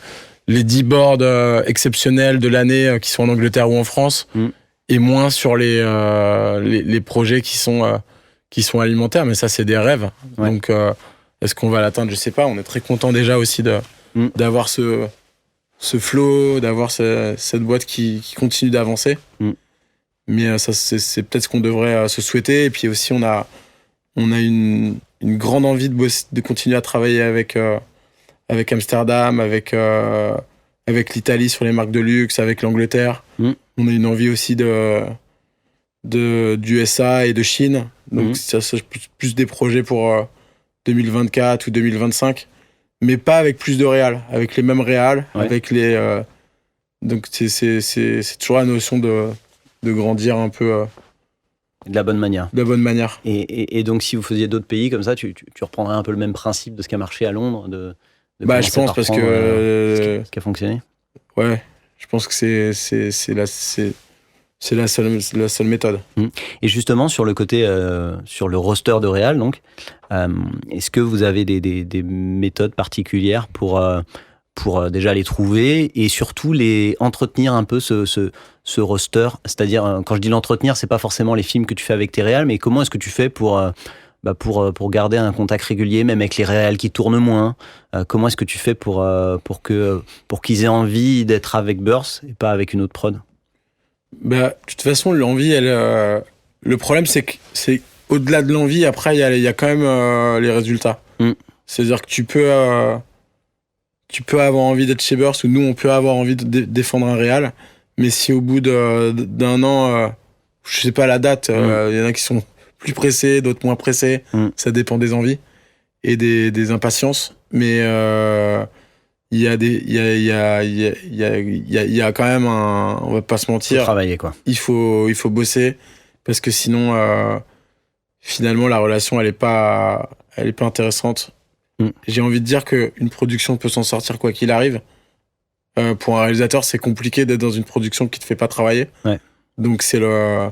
10 boards exceptionnels de l'année qui sont en Angleterre ou en France, et moins sur les projets qui sont alimentaires. Mais ça, c'est des rêves. Ouais. Donc, est-ce qu'on va l'atteindre? Je sais pas. On est très content déjà aussi d'avoir ce flow, d'avoir cette boîte qui continue d'avancer. Mais ça, c'est peut-être ce qu'on devrait se souhaiter. Et puis aussi, on a une grande envie de continuer à travailler avec Amsterdam, avec l'Italie sur les marques de luxe, avec l'Angleterre. On a une envie aussi d'USA et de Chine. Donc, ça plus des projets pour 2024 ou 2025. Mais pas avec plus de réals, avec les mêmes réals, avec les... donc, c'est toujours la notion de grandir un peu... de la bonne manière. De la bonne manière. Et donc, si vous faisiez d'autres pays comme ça, tu reprendrais un peu le même principe de ce qui a marché à Londres, je pense parce que... ce qui a fonctionné. Ouais, je pense que c'est la seule méthode. Et justement, sur le côté, sur le roster de réal, donc, est-ce que vous avez des méthodes particulières pour déjà les trouver et surtout les entretenir un peu ce roster? C'est-à-dire, quand je dis l'entretenir, c'est pas forcément les films que tu fais avec tes réals, mais comment est-ce que tu fais pour garder un contact régulier, même avec les réals qui tournent moins? Comment est-ce que tu fais pour qu'ils aient envie d'être avec Burst et pas avec une autre prod? De toute façon, l'envie, le problème, c'est que au-delà de l'envie, après, il y a quand même les résultats. C'est-à-dire que tu peux avoir envie d'être chez Burst, ou nous, on peut avoir envie de défendre un réal, mais si au bout d'un an, je sais pas la date, y en a qui sont plus pressés, d'autres moins pressés, ça dépend des envies et des impatiences, mais il y a quand même on va pas se mentir, faut travailler, quoi. Il faut bosser, parce que sinon finalement la relation elle est pas intéressante. J'ai envie de dire qu'une production peut s'en sortir quoi qu'il arrive. Pour un réalisateur, c'est compliqué d'être dans une production qui te fait pas travailler. Donc c'est le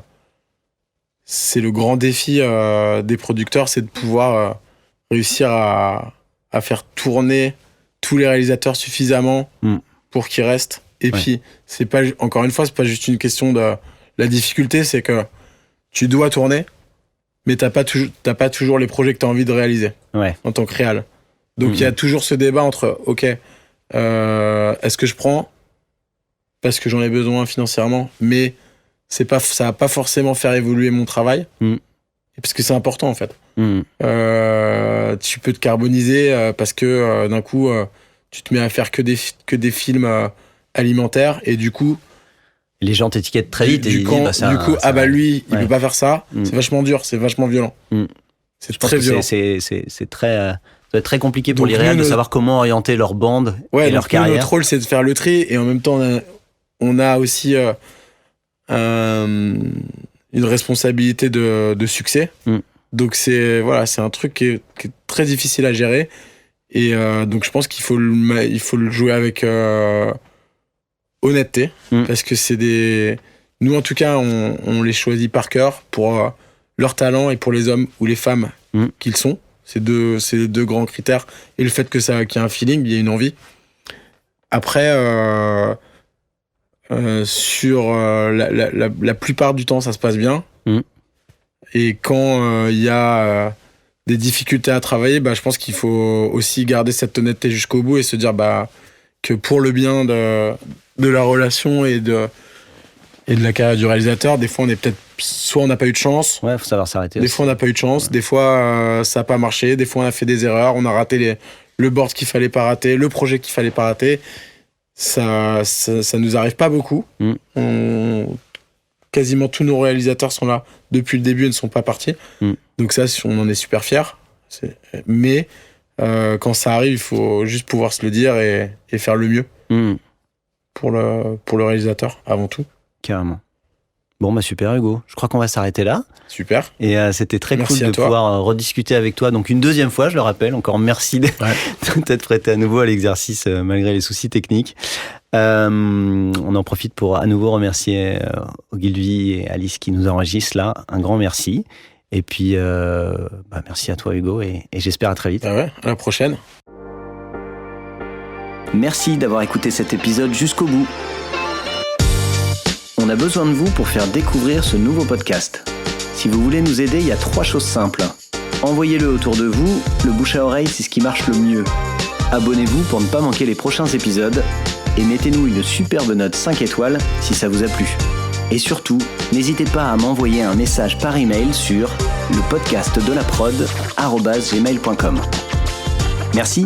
grand défi des producteurs, c'est de pouvoir réussir à faire tourner tous les réalisateurs suffisamment pour qu'ils restent. Et puis, c'est pas, encore une fois, c'est pas juste une question de la difficulté, c'est que tu dois tourner, mais t'as pas toujours les projets que t'as envie de réaliser en tant que réal. Donc, il y a toujours ce débat entre, est-ce que je prends parce que j'en ai besoin financièrement, mais ça va pas forcément faire évoluer mon travail, parce que c'est important en fait. Tu peux te carboniser parce que d'un coup tu te mets à faire que des films alimentaires, et du coup les gens t'étiquettent très vite, lui il peut pas faire ça. C'est vachement dur, c'est vachement violent. C'est très violent. C'est très ça va être très compliqué pour les réals de savoir comment orienter leur bande et leur carrière. Notre rôle, c'est de faire le tri, et en même temps, on a aussi une responsabilité de succès. Donc c'est un truc qui est très difficile à gérer, et donc je pense qu'il faut le jouer avec honnêteté, parce que nous en tout cas, on les choisit par cœur pour leur talent et pour les hommes ou les femmes qu'ils sont. C'est les deux grands critères, et le fait qu'il y ait un feeling, il y a une envie. Après, sur la plupart du temps, ça se passe bien. Et quand il y a des difficultés à travailler, je pense qu'il faut aussi garder cette honnêteté jusqu'au bout et se dire que pour le bien de la relation et de la carrière du réalisateur, des fois soit on n'a pas eu de chance. Ouais, faut savoir s'arrêter. Des fois on n'a pas eu de chance, des fois ça n'a pas marché, des fois on a fait des erreurs, on a raté le board qu'il fallait pas rater, le projet qu'il fallait pas rater. Ça nous arrive pas beaucoup. Quasiment tous nos réalisateurs sont là depuis le début et ne sont pas partis. Donc ça, on en est super fiers. Mais quand ça arrive, il faut juste pouvoir se le dire et faire le mieux pour le réalisateur avant tout. Carrément. Bon, super Hugo. Je crois qu'on va s'arrêter là. Super. Et c'était très merci cool de pouvoir rediscuter avec toi. Donc une deuxième fois, je le rappelle. Encore merci de t'être prêté à nouveau à l'exercice malgré les soucis techniques. On en profite pour à nouveau remercier Ogilvy et Alice qui nous enregistrent là. Un grand merci. Et puis, merci à toi Hugo et j'espère à très vite. À la prochaine. Merci d'avoir écouté cet épisode jusqu'au bout. On a besoin de vous pour faire découvrir ce nouveau podcast. Si vous voulez nous aider, il y a 3 choses simples. Envoyez-le autour de vous, le bouche à oreille, c'est ce qui marche le mieux. Abonnez-vous pour ne pas manquer les prochains épisodes et mettez-nous une superbe note 5 étoiles si ça vous a plu. Et surtout, n'hésitez pas à m'envoyer un message par email sur lepodcastdelaprod@gmail.com. Merci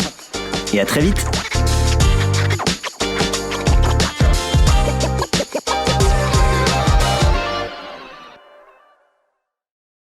et à très vite.